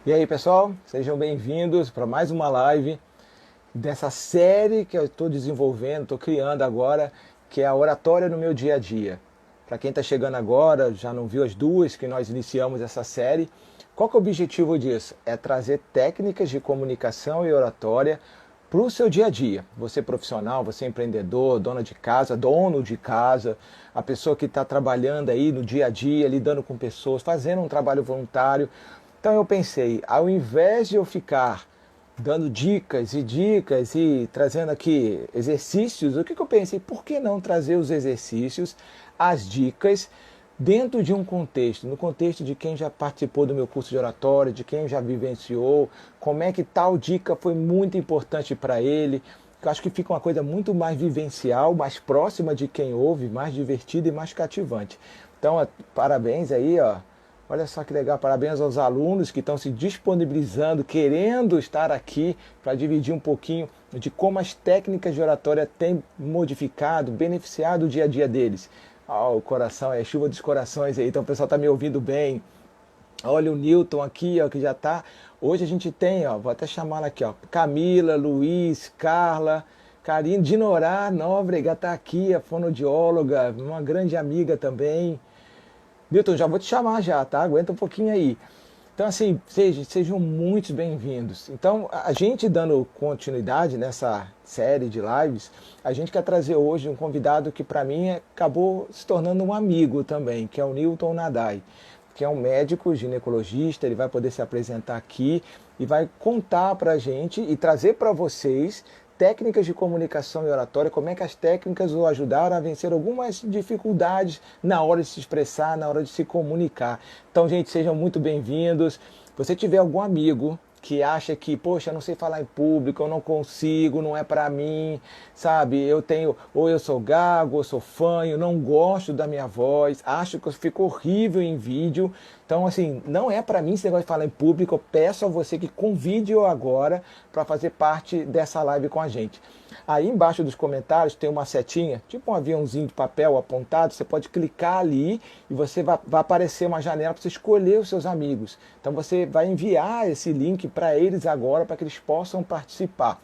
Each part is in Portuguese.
E aí, pessoal, sejam bem-vindos para mais uma live dessa série que eu estou desenvolvendo, estou criando agora, que é a oratória no meu dia a dia. Para quem está chegando agora, já não viu as duas que nós iniciamos essa série, qual que é o objetivo disso? É trazer técnicas de comunicação e oratória para o seu dia a dia. Você profissional, você empreendedor, dona de casa, dono de casa, a pessoa que está trabalhando aí no dia a dia, lidando com pessoas, fazendo um trabalho voluntário. Então eu pensei, ao invés de eu ficar dando dicas e trazendo aqui exercícios, o que eu pensei? Por que não trazer os exercícios, as dicas, dentro de um contexto, no contexto de quem já participou do meu curso de oratória, de quem já vivenciou, como é que tal dica foi muito importante para ele. Eu acho que fica uma coisa muito mais vivencial, mais próxima de quem ouve, mais divertida e mais cativante. Então, parabéns aí, ó. Olha só que legal, parabéns aos alunos que estão se disponibilizando, querendo estar aqui para dividir um pouquinho de como as técnicas de oratória têm modificado, beneficiado o dia a dia deles. O coração, é chuva dos corações aí, então o pessoal está me ouvindo bem. Olha o Newton aqui, ó, que já está. Hoje a gente tem, ó, vou até chamá-la aqui, ó, Camila, Luiz, Carla, Karine, Dinorá Nóbrega está aqui, a fonoaudióloga, uma grande amiga também. Milton, já vou te chamar já, tá? Aguenta um pouquinho aí. Então, assim, sejam muito bem-vindos. Então, a gente dando continuidade nessa série de lives, a gente quer trazer hoje um convidado que, para mim, acabou se tornando um amigo também, que é o Newton Nadai, que é um médico ginecologista. Ele vai poder se apresentar aqui e vai contar para a gente e trazer para vocês técnicas de comunicação e oratória, como é que as técnicas o ajudaram a vencer algumas dificuldades na hora de se expressar, na hora de se comunicar. Então, gente, sejam muito bem-vindos. Se você tiver algum amigo que acha que, poxa, eu não sei falar em público, eu não consigo, não é para mim, sabe? Eu tenho, ou eu sou gago, ou eu sou fanho, não gosto da minha voz, acho que eu fico horrível em vídeo. Então, assim, não é para mim esse negócio de falar em público. Eu peço a você que convide-o agora para fazer parte dessa live com a gente. Aí embaixo dos comentários tem uma setinha, tipo um aviãozinho de papel apontado. Você pode clicar ali e você vai aparecer uma janela para você escolher os seus amigos. Então você vai enviar esse link para eles agora, para que eles possam participar.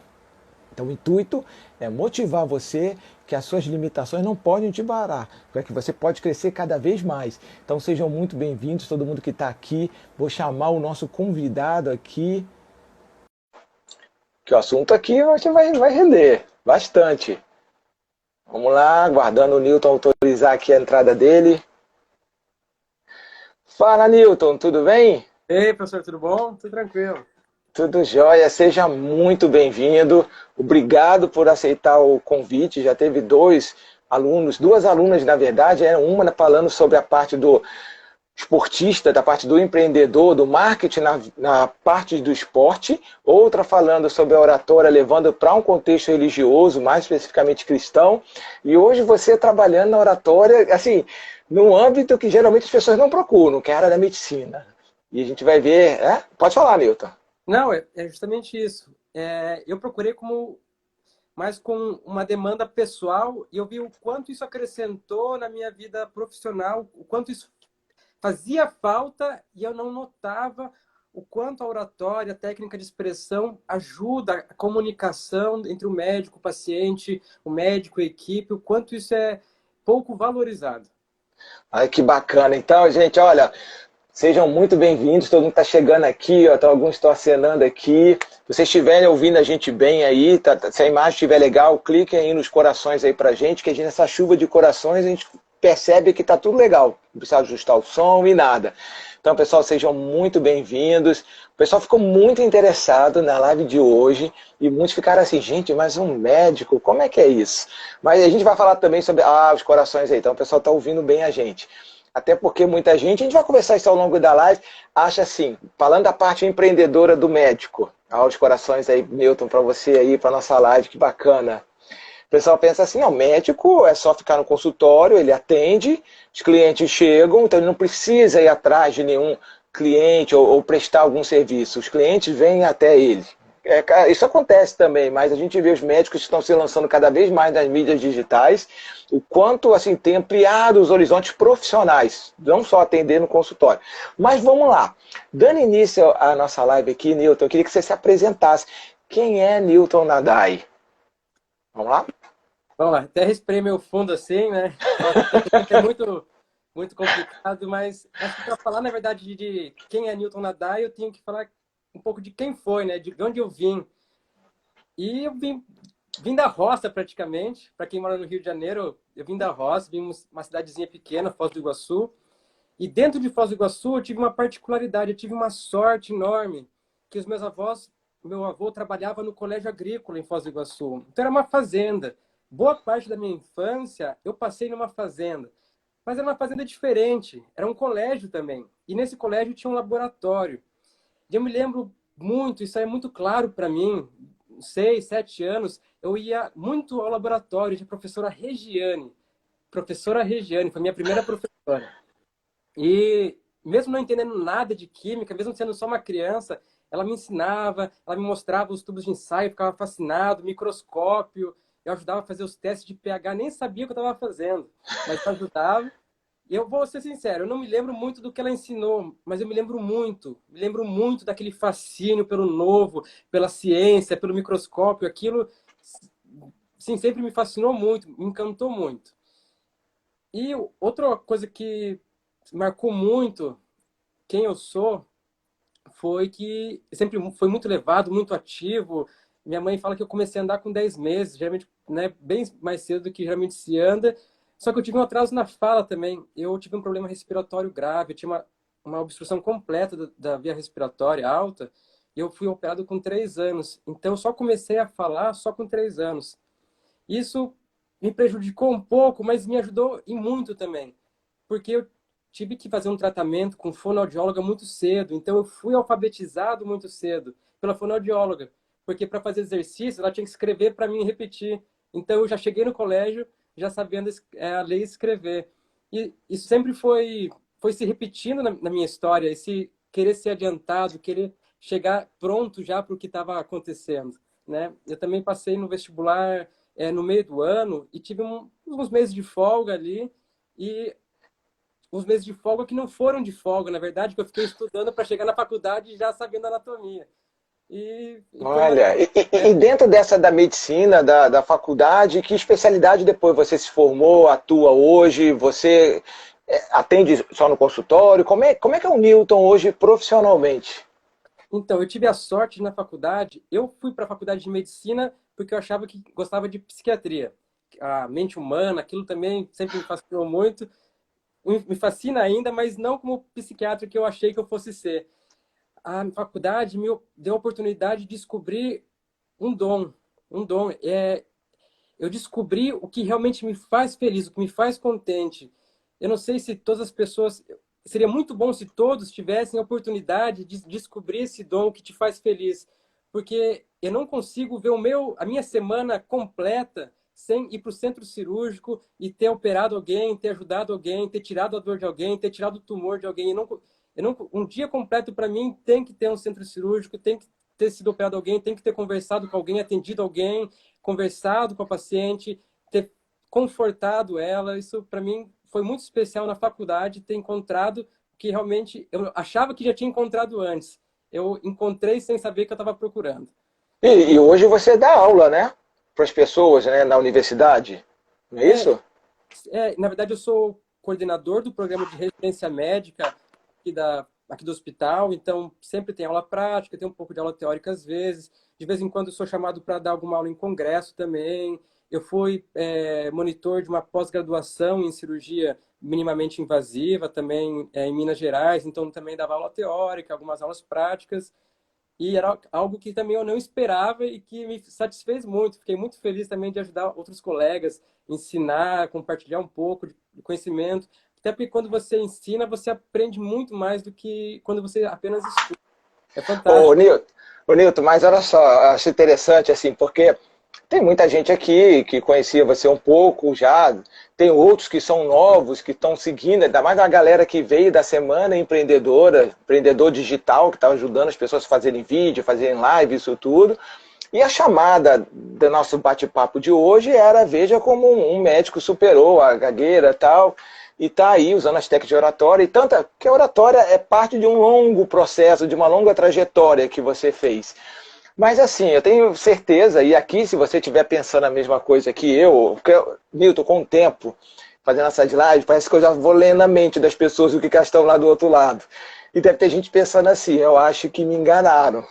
Então o intuito é motivar você que as suas limitações não podem te parar, para que você pode crescer cada vez mais. Então sejam muito bem-vindos, todo mundo que está aqui. Vou chamar o nosso convidado aqui, que o assunto aqui vai render bastante. Vamos lá, aguardando o Newton autorizar aqui a entrada dele. Fala, Newton, tudo bem? Ei, professor, tudo bom? Tudo tranquilo. Tudo jóia, seja muito bem-vindo. Obrigado por aceitar o convite. Já teve dois alunos, duas alunas, na verdade, uma falando sobre a parte do esportista, da parte do empreendedor, do marketing na parte do esporte, outra falando sobre a oratória, levando para um contexto religioso, mais especificamente cristão, e hoje você trabalhando na oratória, assim, num âmbito que geralmente as pessoas não procuram, que é a área da medicina. E a gente vai ver, Pode falar, Newton. Não, é justamente isso. Eu procurei mais com uma demanda pessoal e eu vi o quanto isso acrescentou na minha vida profissional, o quanto isso fazia falta e eu não notava o quanto a oratória, a técnica de expressão ajuda a comunicação entre o médico, o paciente, o médico, a equipe, o quanto isso é pouco valorizado. Ai, que bacana. Então, gente, olha, sejam muito bem-vindos. Todo mundo está chegando aqui, ó, alguns estão acenando aqui. Se vocês estiverem ouvindo a gente bem aí, se a imagem estiver legal, cliquem aí nos corações aí pra gente, que a gente, nessa chuva de corações, a gente percebe que está tudo legal. Não precisa ajustar o som e nada. Então, pessoal, sejam muito bem-vindos. O pessoal ficou muito interessado na live de hoje e muitos ficaram assim, gente, mas um médico, como é que é isso? Mas a gente vai falar também sobre os corações aí. Então, o pessoal está ouvindo bem a gente. Até porque muita gente, a gente vai conversar isso ao longo da live, acha assim, falando da parte empreendedora do médico. Os corações aí, Milton, para você aí, para nossa live, que bacana. O pessoal pensa assim, o médico é só ficar no consultório, ele atende, os clientes chegam, então ele não precisa ir atrás de nenhum cliente ou prestar algum serviço. Os clientes vêm até ele. Isso acontece também, mas a gente vê os médicos que estão se lançando cada vez mais nas mídias digitais, o quanto assim tem ampliado os horizontes profissionais, não só atender no consultório. Mas vamos lá, dando início à nossa live aqui, Newton, eu queria que você se apresentasse. Quem é Newton Nadai? Vamos lá? Vamos lá, até respirei meu fundo assim, né? É muito, muito complicado, mas acho que para falar, na verdade, de quem é Newton Nadai, eu tenho que falar um pouco de quem foi, né? De onde eu vim. E eu vim da roça, praticamente. Para quem mora no Rio de Janeiro, eu vim da roça, vim uma cidadezinha pequena, Foz do Iguaçu. E dentro de Foz do Iguaçu, eu tive uma particularidade, eu tive uma sorte enorme, que os meus avós, meu avô trabalhava no colégio agrícola em Foz do Iguaçu. Então era uma fazenda. Boa parte da minha infância eu passei numa fazenda. Mas era uma fazenda diferente, era um colégio também. E nesse colégio tinha um laboratório. E eu me lembro muito, isso é muito claro para mim, 6, 7 anos, eu ia muito ao laboratório de professora Regiane. Professora Regiane, foi minha primeira professora. E mesmo não entendendo nada de química, mesmo sendo só uma criança, ela me ensinava, ela me mostrava os tubos de ensaio, eu ficava fascinado, microscópio, eu ajudava a fazer os testes de pH, nem sabia o que eu estava fazendo, mas eu ajudava. E eu vou ser sincero, eu não me lembro muito do que ela ensinou, mas eu me lembro muito daquele fascínio pelo novo, pela ciência, pelo microscópio, aquilo, sim, sempre me fascinou muito, me encantou muito. E outra coisa que marcou muito quem eu sou foi que sempre foi muito levado, muito ativo. Minha mãe fala que eu comecei a andar com 10 meses, geralmente, né, bem mais cedo do que geralmente se anda. Só que eu tive um atraso na fala também. Eu tive um problema respiratório grave, eu tinha uma obstrução completa da via respiratória alta, e eu fui operado com 3 anos. Então, eu só comecei a falar só com 3 anos. Isso me prejudicou um pouco, mas me ajudou e muito também, porque eu tive que fazer um tratamento com fonoaudióloga muito cedo, então eu fui alfabetizado muito cedo pela fonoaudióloga, porque para fazer exercício ela tinha que escrever para mim e repetir. Então eu já cheguei no colégio já sabendo ler e escrever. E isso sempre foi se repetindo na minha história, esse querer ser adiantado, querer chegar pronto já para o que estava acontecendo, né? Eu também passei no vestibular no meio do ano e tive uns meses de folga ali e uns meses de folga que não foram de folga, na verdade, que eu fiquei estudando para chegar na faculdade já sabendo anatomia. E foi uma... Olha, e dentro dessa da medicina, da faculdade, que especialidade depois você se formou, atua hoje, você atende só no consultório? Como é que é o Newton hoje profissionalmente? Então, eu tive a sorte na faculdade, eu fui para a faculdade de medicina porque eu achava que gostava de psiquiatria. A mente humana, aquilo também sempre me fascinou muito, me fascina ainda, mas não como psiquiatra que eu achei que eu fosse ser. A faculdade me deu a oportunidade de descobrir um dom, um dom. Eu descobri o que realmente me faz feliz, o que me faz contente. Eu não sei se todas as pessoas... Seria muito bom se todos tivessem a oportunidade de descobrir esse dom que te faz feliz. Porque eu não consigo ver a minha semana completa sem ir para o centro cirúrgico e ter operado alguém, ter ajudado alguém, ter tirado a dor de alguém, ter tirado o tumor de alguém. Um dia completo para mim tem que ter um centro cirúrgico, tem que ter sido operado alguém, tem que ter conversado com alguém, atendido alguém, conversado com a paciente, ter confortado ela. Isso para mim foi muito especial na faculdade, ter encontrado o que realmente eu achava que já tinha encontrado antes. Eu encontrei sem saber que eu estava procurando. E hoje você dá aula, né? Para as pessoas, né, na universidade, não é É, isso? na verdade, eu sou coordenador do programa de residência médica aqui do hospital, então sempre tem aula prática, tem um pouco de aula teórica às vezes. De vez em quando eu sou chamado para dar alguma aula em congresso também. Eu fui monitor de uma pós-graduação em cirurgia minimamente invasiva também em Minas Gerais, então também dava aula teórica, algumas aulas práticas. E era algo que também eu não esperava e que me satisfez muito. Fiquei muito feliz também de ajudar outros colegas, ensinar, compartilhar um pouco de conhecimento. Até porque quando você ensina, você aprende muito mais do que quando você apenas estuda. É Ô, fantástico. Newton, ô, Newton, mas olha só, acho interessante assim, porque Tem muita gente aqui que conhecia você um pouco já, tem outros que são novos, que estão seguindo, ainda mais a galera que veio da Semana Empreendedora, empreendedor digital, que está ajudando as pessoas a fazerem vídeo, fazerem live, isso tudo. E a chamada do nosso bate-papo de hoje era: veja como um médico superou a gagueira e tal, e está aí usando as técnicas de oratória, e tanta que a oratória é parte de um longo processo, de uma longa trajetória que você fez. Mas assim, eu tenho certeza, e aqui se você estiver pensando a mesma coisa que eu, porque, Newton, com o tempo, fazendo essas lives, parece que eu já vou lendo a mente das pessoas o que elas estão lá do outro lado. E deve ter gente pensando assim: eu acho que me enganaram.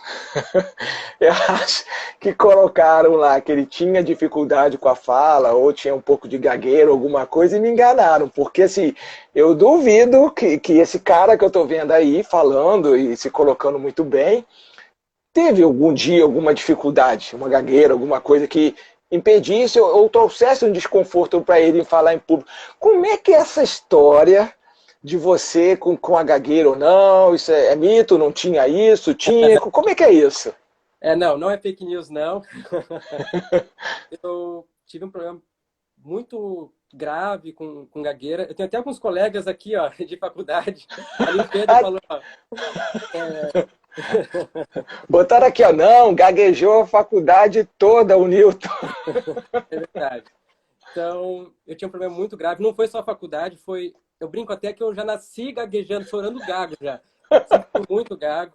Eu acho que colocaram lá que ele tinha dificuldade com a fala, ou tinha um pouco de gagueira, alguma coisa, e me enganaram. Porque assim, eu duvido que esse cara que eu estou vendo aí, falando e se colocando muito bem, teve algum dia alguma dificuldade, uma gagueira, alguma coisa que impedisse ou trouxesse um desconforto para ele em falar em público. Como é que é essa história de você com a gagueira ou não? Isso é mito? Não tinha isso? Tinha? Como é que é isso? Não é fake news, não. Eu tive um problema muito grave com gagueira. Eu tenho até alguns colegas aqui, ó, de faculdade. Ali o Pedro falou, ó, é, Botaram aqui, ó, não, gaguejou a faculdade toda, o Newton. é verdade. Então, eu tinha um problema muito grave. Não foi só a faculdade, foi... Eu brinco até que eu já nasci gaguejando, chorando gago já. Sempre fui muito gago.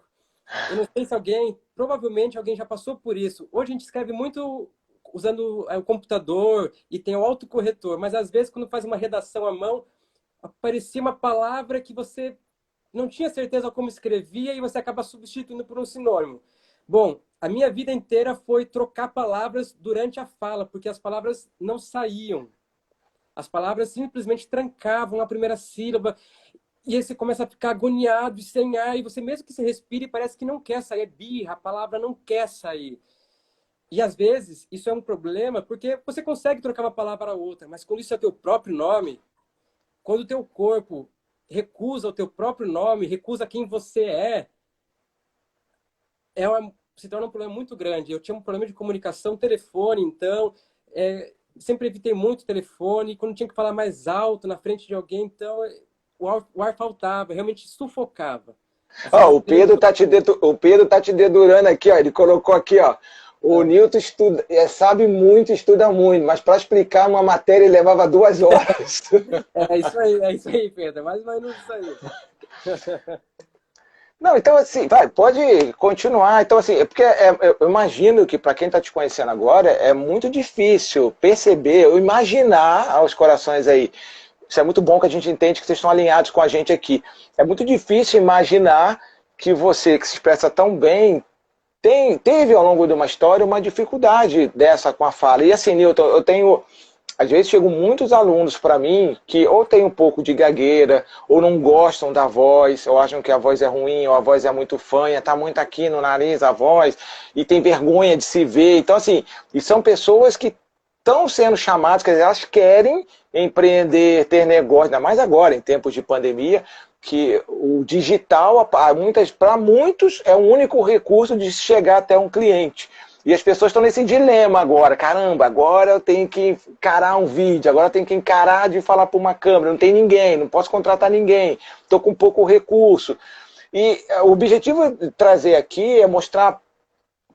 Eu não sei se alguém, provavelmente alguém já passou por isso. Hoje a gente escreve muito usando o computador e tem o autocorretor, mas às vezes quando faz uma redação à mão, aparecia uma palavra que você não tinha certeza como escrevia e você acaba substituindo por um sinônimo. Bom, a minha vida inteira foi trocar palavras durante a fala, porque as palavras não saíam. As palavras simplesmente trancavam a primeira sílaba. E aí você começa a ficar agoniado e sem ar, e você mesmo que se respire, parece que não quer sair, é birra, a palavra não quer sair. E às vezes isso é um problema, porque você consegue trocar uma palavra para outra, mas quando isso é teu próprio nome, quando o teu corpo recusa o teu próprio nome, recusa quem você se torna um problema muito grande. Eu tinha um problema de comunicação, telefone, então, sempre evitei muito telefone, quando tinha que falar mais alto na frente de alguém, então o ar faltava, realmente sufocava. Ó, o Pedro tá te dedurando aqui, ó. Ele colocou aqui, ó. O Newton estuda, sabe muito, estuda muito, mas para explicar uma matéria ele levava 2 horas. É isso aí, Pedro, mais ou menos isso aí. Não, então assim, vai, pode continuar. Então assim, é porque eu imagino que para quem está te conhecendo agora é muito difícil perceber, ou imaginar aos corações aí. Isso é muito bom que a gente entende que vocês estão alinhados com a gente aqui. É muito difícil imaginar que você, que se expressa tão bem, teve ao longo de uma história uma dificuldade dessa com a fala. E assim, Newton, eu tenho... Às vezes chegam muitos alunos para mim que ou tem um pouco de gagueira, ou não gostam da voz, ou acham que a voz é ruim, ou a voz é muito fanha, tá muito aqui no nariz a voz, e tem vergonha de se ver. Então, assim, e são pessoas que estão sendo chamadas, quer dizer, elas querem empreender, ter negócio, ainda mais agora, em tempos de pandemia, que o digital, para muitos, é o único recurso de chegar até um cliente. E as pessoas estão nesse dilema agora. Caramba, agora eu tenho que encarar um vídeo, agora eu tenho que encarar de falar para uma câmera. Não tem ninguém, não posso contratar ninguém, estou com pouco recurso. E o objetivo de trazer aqui é mostrar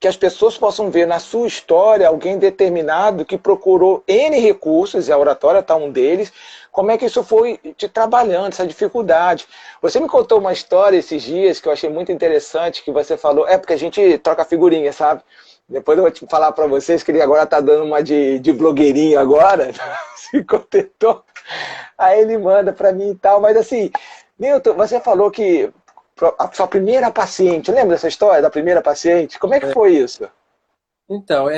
que as pessoas possam ver na sua história alguém determinado que procurou N recursos, e a oratória está um deles, como é que isso foi te trabalhando, essa dificuldade. Você me contou uma história esses dias que eu achei muito interessante, que você falou, porque a gente troca figurinha, sabe? Depois eu vou te falar para vocês que ele agora tá dando uma de blogueirinho agora, se contentou. Aí ele manda para mim e tal, mas assim, Newton, você falou que a sua primeira paciente, lembra dessa história da primeira paciente? Como é que foi isso? Então,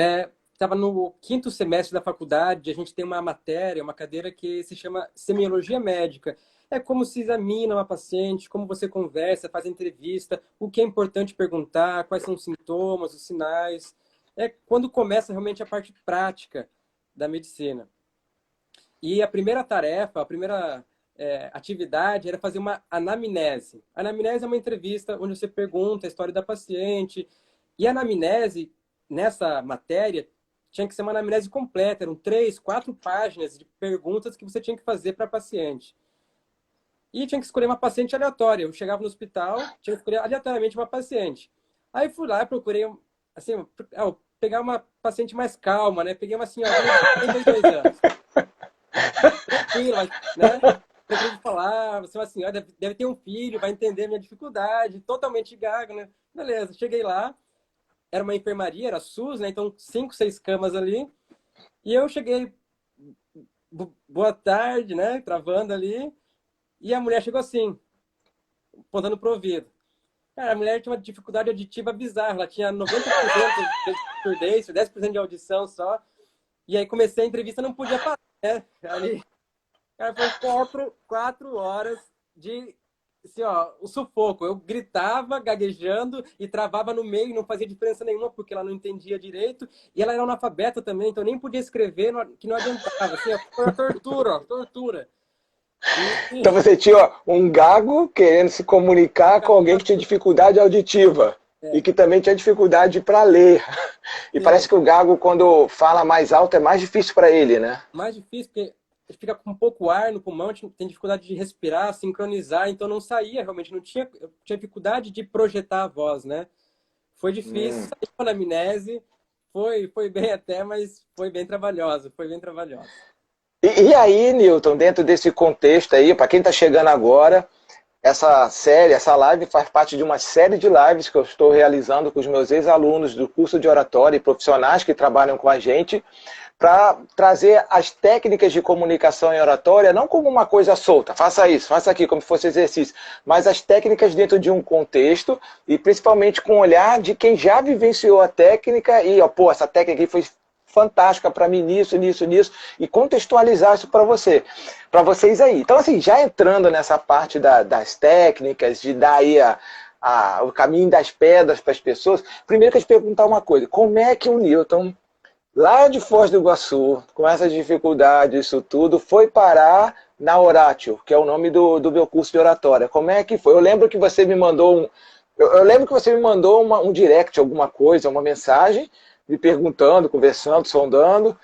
estava no quinto semestre da faculdade, a gente tem uma matéria, uma cadeira que se chama Semiologia Médica. É como se examina uma paciente, como você conversa, faz entrevista, o que é importante perguntar, quais são os sintomas, os sinais. É quando começa realmente a parte prática da medicina. E a primeira tarefa, a primeira atividade era fazer uma anamnese. A anamnese é uma entrevista onde você pergunta a história da paciente. E a anamnese, nessa matéria, tinha que ser uma anamnese completa, eram 3, 4 páginas de perguntas que você tinha que fazer para a paciente. E tinha que escolher uma paciente aleatória. Eu chegava no hospital, tinha que escolher aleatoriamente uma paciente. Aí fui lá, procurei, assim, pegar uma paciente mais calma, né? Peguei uma senhorinha de 32 anos. Tranquila, né? Tranquilo de falar, você é uma senhora, deve ter um filho, vai entender a minha dificuldade, totalmente gaga, né? Beleza, cheguei lá, era uma enfermaria, era SUS, né? Então, 5, 6 camas ali. E eu cheguei, boa tarde, né? Travando ali. E a mulher chegou assim, apontando pro ouvido. Cara, a mulher tinha uma dificuldade auditiva bizarra. Ela tinha 90% de surdez, 10% de audição só. E aí comecei a entrevista, não podia parar, né? Ali, cara, foi 4 horas de, assim, ó, o sufoco. Eu gritava, gaguejando e travava no meio, não fazia diferença nenhuma, porque ela não entendia direito. E ela era analfabeta também, então nem podia escrever, que não adiantava. Assim, foi tortura, ó, tortura. Então você tinha um gago querendo se comunicar com alguém que tinha dificuldade auditiva e que também tinha dificuldade para ler. E parece Sim, que o gago, quando fala mais alto, é mais difícil para ele, né? mais difícil, porque fica com pouco ar no pulmão, tem dificuldade de respirar, sincronizar, então não saía realmente, eu tinha dificuldade de projetar a voz, né? Foi difícil, sair com a anamnese, foi bem até, mas foi bem trabalhosa, foi bem trabalhosa. E aí, Newton, dentro desse contexto aí, para quem está chegando agora, essa série, essa live faz parte de uma série de lives que eu estou realizando com os meus ex-alunos do curso de oratória e profissionais que trabalham com a gente, para trazer as técnicas de comunicação em oratória, não como uma coisa solta, faça isso, faça aqui, como se fosse exercício, mas as técnicas dentro de um contexto e principalmente com o olhar de quem já vivenciou a técnica e, ó, pô, essa técnica aqui foi fantástica para mim nisso, nisso, nisso, e contextualizar isso para vocês aí. Então, assim, já entrando nessa parte das técnicas, de dar aí o caminho das pedras para as pessoas, primeiro que eu te perguntar uma coisa, como é que o Newton, lá de Foz do Iguaçu, com essa dificuldade, isso tudo, foi parar na Oratio, que é o nome do meu curso de oratória? Como é que foi? Eu lembro que você me mandou um direct, alguma coisa, uma mensagem, me perguntando, conversando, sondando.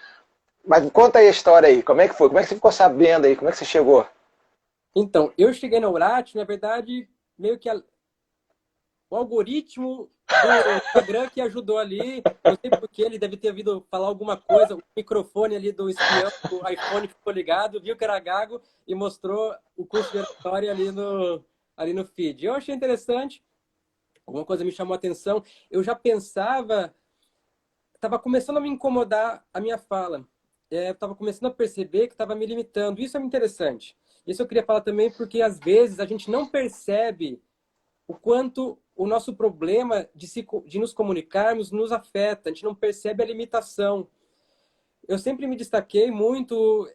Mas conta aí a história aí, como é que foi? Como é que você ficou sabendo aí? Como é que você chegou? Então, eu cheguei na Urate, na verdade, meio que o algoritmo do Instagram que ajudou ali, não sei porque ele deve ter ouvido falar alguma coisa, o microfone ali do espião do iPhone ficou ligado, viu que era gago e mostrou o curso de oratória ali no feed. Eu achei interessante, alguma coisa me chamou a atenção, eu já pensava, estava começando a me incomodar a minha fala, estava começando a perceber que estava me limitando, isso é interessante. Isso eu queria falar também porque às vezes a gente não percebe o quanto o nosso problema de nos comunicarmos nos afeta, a gente não percebe a limitação. Eu sempre me destaquei muito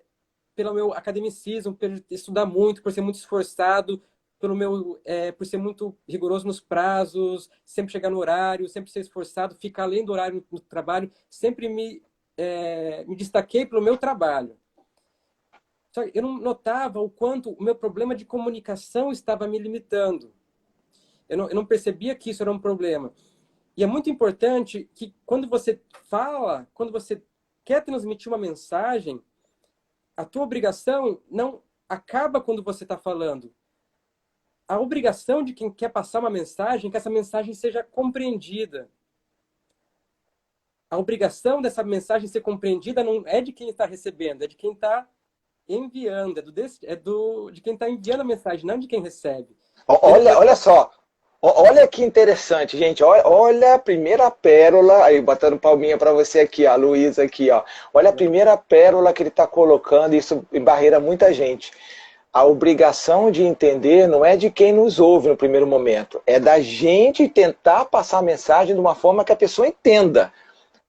pelo meu academicismo, por estudar muito, por ser muito esforçado, por ser muito rigoroso nos prazos, sempre chegar no horário, sempre ser esforçado, ficar além do horário no trabalho, sempre me destaquei pelo meu trabalho. Só que eu não notava o quanto o meu problema de comunicação estava me limitando. Eu não percebia que isso era um problema. E é muito importante que quando você fala, quando você quer transmitir uma mensagem, a tua obrigação não acaba quando você está falando. A obrigação de quem quer passar uma mensagem é que essa mensagem seja compreendida. A obrigação dessa mensagem ser compreendida não é de quem está recebendo, é de quem está enviando, de quem está enviando a mensagem, não de quem recebe. Olha só, olha que interessante, gente. Olha a primeira pérola, aí botando palminha para você aqui, a Luísa aqui, ó. Olha a primeira pérola que ele está colocando, isso embarreira muita gente. A obrigação de entender não é de quem nos ouve no primeiro momento, é da gente tentar passar a mensagem de uma forma que a pessoa entenda.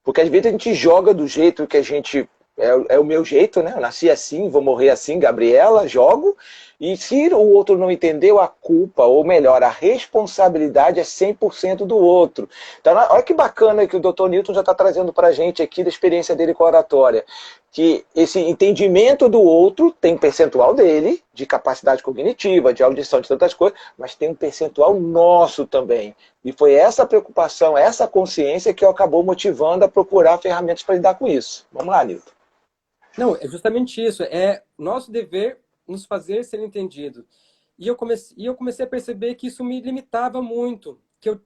Porque às vezes a gente joga do jeito que a gente... É o meu jeito, né? Eu nasci assim, vou morrer assim, Gabriela, jogo. E se o outro não entendeu, a culpa, ou melhor, a responsabilidade é 100% do outro. Então, olha que bacana que o Dr. Newton já está trazendo para a gente aqui da experiência dele com a oratória. Que esse entendimento do outro tem um percentual dele, de capacidade cognitiva, de audição, de tantas coisas, mas tem um percentual nosso também. E foi essa preocupação, essa consciência que acabou motivando a procurar ferramentas para lidar com isso. Vamos lá, Newton. Não, é justamente isso. É nosso dever nos fazer ser entendido. E eu comecei a perceber que isso me limitava muito, que eu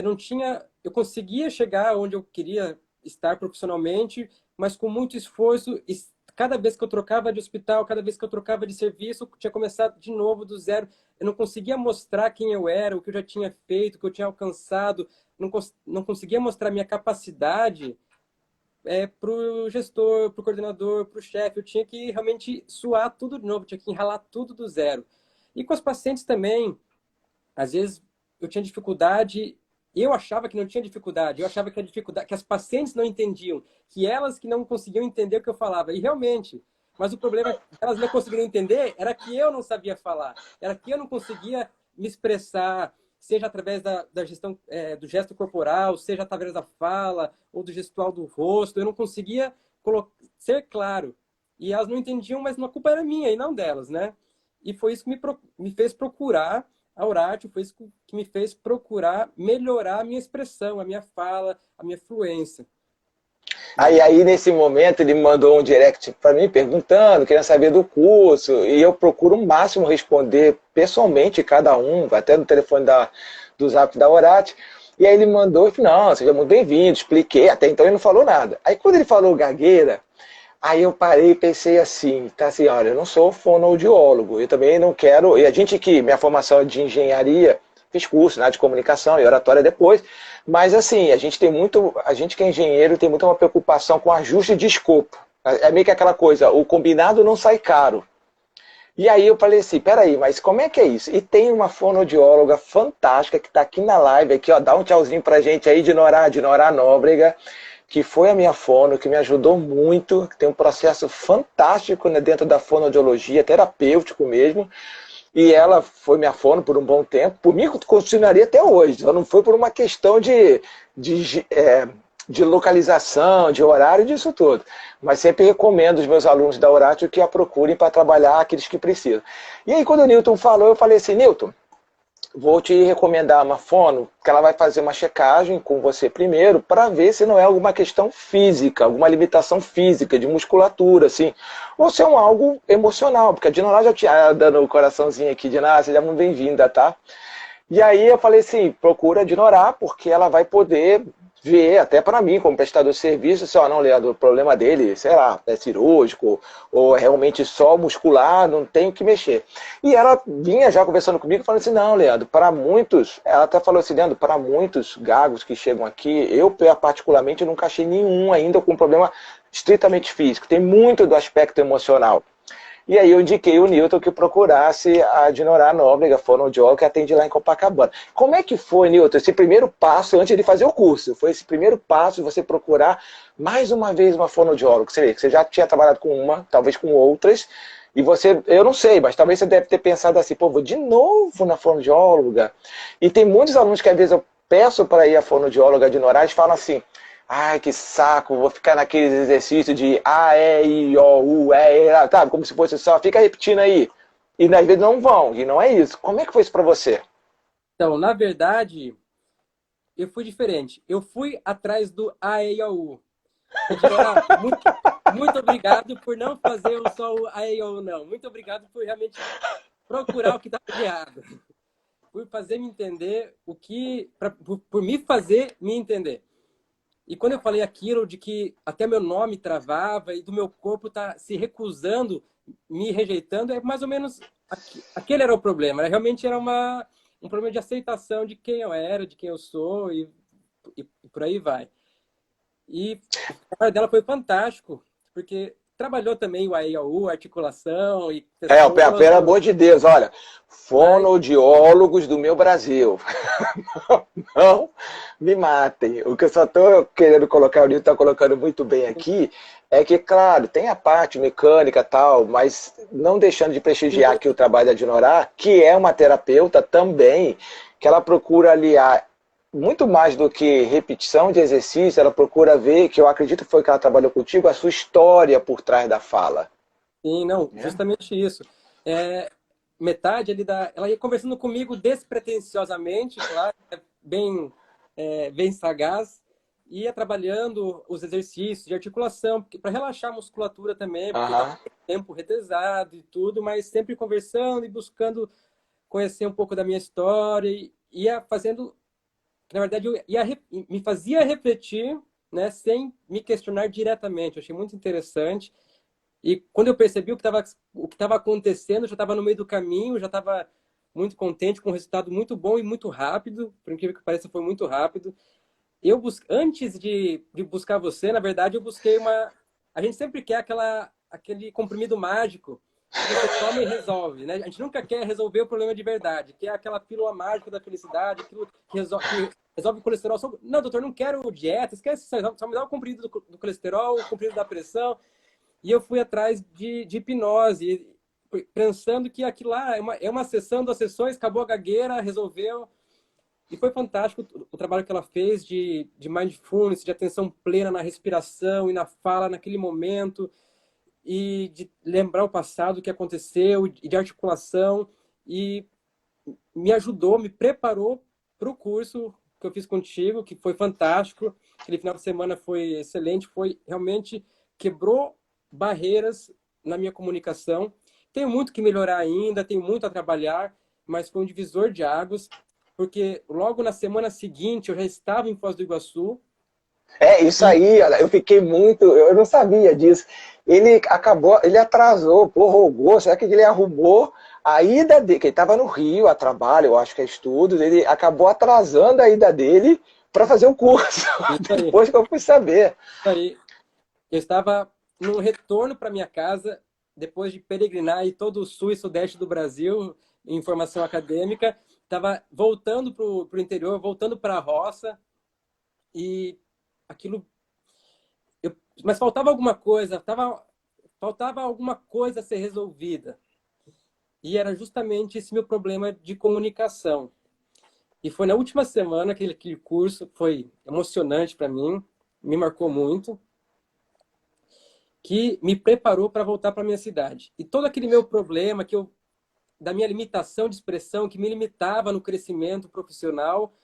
não tinha, eu conseguia chegar onde eu queria estar profissionalmente, mas com muito esforço, e cada vez que eu trocava de hospital, cada vez que eu trocava de serviço, eu tinha começado de novo do zero. Eu não conseguia mostrar quem eu era, o que eu já tinha feito, o que eu tinha alcançado, não conseguia mostrar minha capacidade para o gestor, para o coordenador, para o chefe. Eu tinha que realmente suar tudo de novo, tinha que enralar tudo do zero. E com os pacientes também, às vezes eu tinha dificuldade, eu achava que não tinha dificuldade, eu achava que a dificuldade, que as pacientes não entendiam, que elas que não conseguiam entender o que eu falava. E realmente, mas o problema é que elas não conseguiram entender era que eu não sabia falar, era que eu não conseguia me expressar, seja através da gestão do gesto corporal, seja através da fala ou do gestual do rosto, eu não conseguia ser claro. E elas não entendiam, mas a culpa era minha e não delas, né? E foi isso que me fez procurar a Oratio, foi isso que me fez procurar melhorar a minha expressão, a minha fala, a minha fluência. Né? Aí, nesse momento, ele mandou um direct para mim perguntando, querendo saber do curso, e eu procuro o máximo responder pessoalmente cada um, até no telefone do Zap da Orate. E aí ele mandou e falou, não, seja muito bem-vindo, expliquei, até então ele não falou nada. Aí quando ele falou gagueira, aí eu parei e pensei assim, tá assim, olha, eu não sou fonoaudiólogo, eu também não quero, e a gente que, minha formação é de engenharia, fiz curso na área de comunicação e oratória depois, mas assim, a gente tem muito, a gente que é engenheiro tem muita uma preocupação com ajuste de escopo. É meio que aquela coisa, o combinado não sai caro. E aí eu falei assim, peraí, mas como é que é isso? E tem uma fonoaudióloga fantástica que está aqui na live, aqui, ó, dá um tchauzinho pra gente aí, Dinorá Nóbrega, que foi a minha fono, que me ajudou muito, que tem um processo fantástico, né, dentro da fonoaudiologia, terapêutico mesmo, e ela foi minha fono por um bom tempo, por mim continuaria até hoje, só não foi por uma questão de localização, de horário, disso tudo. Mas sempre recomendo os meus alunos da Oratio que a procurem para trabalhar aqueles que precisam. E aí quando o Newton falou, eu falei assim, Newton, vou te recomendar uma fono, que ela vai fazer uma checagem com você primeiro, para ver se não é alguma questão física, alguma limitação física, de musculatura, assim, ou se é algo emocional, porque a Dinorá já tinha dando o coraçãozinho aqui, Dinorá, seja muito bem-vinda, tá? E aí eu falei assim, procura a Dinorá, porque ela vai poder ver, até para mim, como prestador de serviço, se, ó, não, Leandro, o problema dele, sei lá, é cirúrgico, ou é realmente só muscular, não tem o que mexer. E ela vinha já conversando comigo, falando assim, não, Leandro, para muitos, ela até falou assim, Leandro, para muitos gagos que chegam aqui, eu particularmente nunca achei nenhum ainda com problema estritamente físico, tem muito do aspecto emocional. E aí eu indiquei o Newton que procurasse a Dinorá Nóbrega, fonoaudióloga, que atende lá em Copacabana. Como é que foi, Newton, esse primeiro passo antes de fazer o curso? Foi esse primeiro passo de você procurar mais uma vez uma fonoaudióloga? Você vê que você já tinha trabalhado com uma, talvez com outras, e você, eu não sei, mas talvez você deve ter pensado assim, pô, vou de novo na fonoaudióloga. E tem muitos alunos que às vezes eu peço para ir à fonoaudióloga de Norais e falam assim, ai, que saco, vou ficar naqueles exercícios de A, E, I, O, U, E, sabe? Como se fosse só, fica repetindo aí. E às vezes não vão, e não é isso. Como é que foi isso para você? Então, na verdade, eu fui diferente. Eu fui atrás do A, E, I, O, U. E, Dinora, muito obrigado por não fazer só o A, E, I, O, U, não. Muito obrigado por realmente procurar o que estava de errado. Por fazer me entender por me fazer me entender. E quando eu falei aquilo de que até meu nome travava e do meu corpo tá se recusando, me rejeitando, é mais ou menos aquele era o problema. Realmente era um problema de aceitação de quem eu era, de quem eu sou e por aí vai. E o trabalho dela foi fantástico, porque trabalhou também o AEAU, articulação e pessoas, Pelo amor de Deus, olha, fonoaudiólogos do meu Brasil, não me matem. O que eu só estou querendo colocar, o Nilton está colocando muito bem aqui, é que, claro, tem a parte mecânica e tal, mas não deixando de prestigiar aqui o trabalho da Dinorah, que é uma terapeuta também, que ela procura aliar muito mais do que repetição de exercício, ela procura ver, que eu acredito que foi que ela trabalhou contigo, a sua história por trás da fala. sim, não, justamente isso. Metade ali ela ia conversando comigo despretensiosamente, claro, bem sagaz, ia trabalhando os exercícios de articulação, para relaxar a musculatura também, porque Aham. estava tempo retesado e tudo, mas sempre conversando e buscando conhecer um pouco da minha história, e ia fazendo, na verdade, me fazia refletir, né, sem me questionar diretamente. Eu achei muito interessante. E quando eu percebi o que estava acontecendo, eu já estava no meio do caminho, já estava muito contente com um resultado muito bom e muito rápido. Por incrível que pareça, foi muito rápido. Antes de buscar você, na verdade, eu busquei uma. A gente sempre quer aquele comprimido mágico que você toma e resolve, né? A gente nunca quer resolver o problema de verdade, que é aquela pílula mágica da felicidade, aquilo que resolve o colesterol. Não, doutor, não quero dieta, esquece isso, só me dá o comprimido do colesterol, o comprimido da pressão. E eu fui atrás de hipnose, pensando que aquilo lá é uma sessão, 2 sessões, acabou a gagueira, resolveu. E foi fantástico o trabalho que ela fez de mindfulness, de atenção plena na respiração e na fala naquele momento, e de lembrar o passado, o que aconteceu, e de articulação. E me ajudou, me preparou para o curso que eu fiz contigo, que foi fantástico. Aquele final de semana foi excelente, foi realmente quebrou barreiras na minha comunicação. Tenho muito que melhorar ainda, tenho muito a trabalhar, mas foi um divisor de águas, porque logo na semana seguinte eu já estava em Foz do Iguaçu. Isso E aí, olha, eu fiquei muito, eu não sabia disso. Ele atrasou, prorrogou, será que ele arrumou a ida dele, que ele estava no Rio a trabalho, eu acho que é estudos, ele acabou atrasando a ida dele para fazer o curso, isso aí, depois que eu fui saber. isso aí. Eu estava no retorno para minha casa, depois de peregrinar em todo o sul e sudeste do Brasil, em formação acadêmica. Estava voltando para o interior, voltando para a roça, e aquilo. Mas faltava alguma coisa, faltava alguma coisa a ser resolvida. E era justamente esse meu problema de comunicação. E foi na última semana que aquele curso foi emocionante para mim, me marcou muito, que me preparou para voltar para minha cidade. E todo aquele meu problema da minha limitação de expressão, que me limitava no crescimento profissional,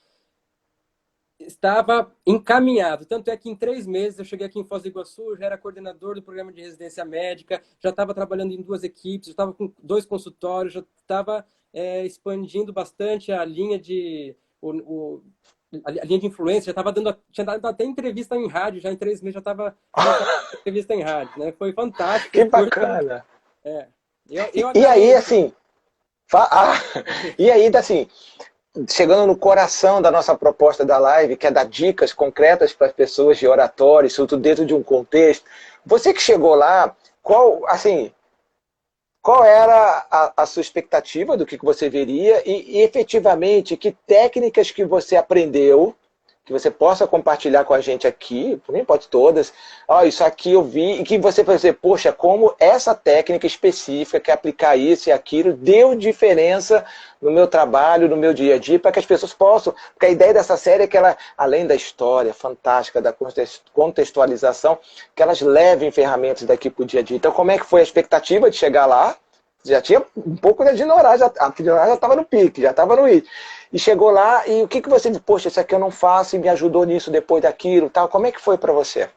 estava encaminhado. Tanto é que em 3 meses eu cheguei aqui em Foz do Iguaçu, já era coordenador do programa de residência médica, já estava trabalhando em 2 equipes, já estava com 2 consultórios, já estava expandindo bastante a linha a linha de influência, tinha dado até entrevista em rádio, já em 3 meses já estava dando entrevista em rádio, né? Foi fantástico Que o curso. bacana. É, eu E aí, agarrei. assim, e aí, assim, chegando no coração da nossa proposta da live, que é dar dicas concretas para as pessoas de oratório, isso tudo dentro de um contexto. Você que chegou lá, qual era a sua expectativa do que você veria e efetivamente que técnicas que você aprendeu, que você possa compartilhar com a gente aqui, por mim pode todas, isso aqui eu vi, e que você vai dizer, poxa, como essa técnica específica, que é aplicar isso e aquilo, deu diferença no meu trabalho, no meu dia a dia, para que as pessoas possam, porque a ideia dessa série é que ela, além da história fantástica, da contextualização, que elas levem ferramentas daqui para o dia a dia. Então, como é que foi a expectativa de chegar lá? Já tinha um pouco da Dinorah, a Dinorah já estava no pique, já estava no it. E chegou lá, e o que você disse? Poxa, isso aqui eu não faço e me ajudou nisso depois daquilo, tal. Como é que foi para você?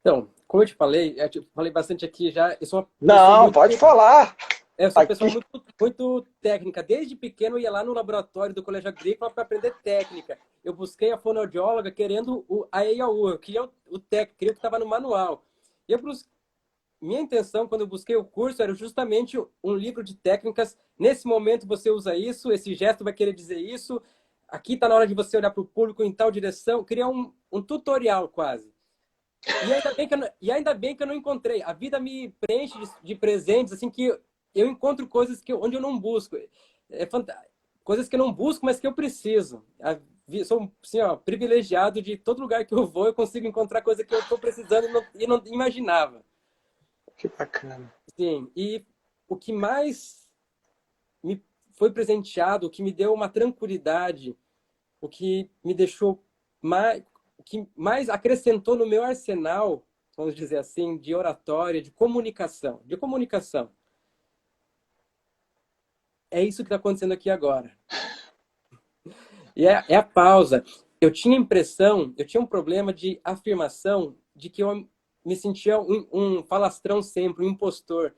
Então, como eu te falei, falei bastante aqui já, eu sou uma pessoa Não, muito. pode falar. Eu sou uma pessoa Aqui. muito, muito técnica. Desde pequeno eu ia lá no laboratório do Colégio Agrícola para aprender técnica. Eu busquei a fonoaudióloga querendo a EIAU, eu queria o técnico, queria o que estava no manual. Minha intenção, quando eu busquei o curso, era justamente um livro de técnicas. Nesse momento você usa isso, esse gesto vai querer dizer isso. Aqui está na hora de você olhar para o público em tal direção. Criar um tutorial quase. E ainda bem que eu não encontrei. A vida me preenche de presentes, assim, que eu encontro coisas onde eu não busco. Coisas que eu não busco, mas que eu preciso. Sou, assim, ó, privilegiado de todo lugar que eu vou, eu consigo encontrar coisa que eu estou precisando e não imaginava. Que bacana. Sim, e o que mais me foi presenteado, o que me deu uma tranquilidade, o que me deixou mais, o que mais acrescentou no meu arsenal, vamos dizer assim, de oratória, de comunicação. É isso que está acontecendo aqui agora. E é a pausa. Eu tinha impressão, eu tinha um problema de afirmação de que eu me sentia um falastrão sempre, um impostor.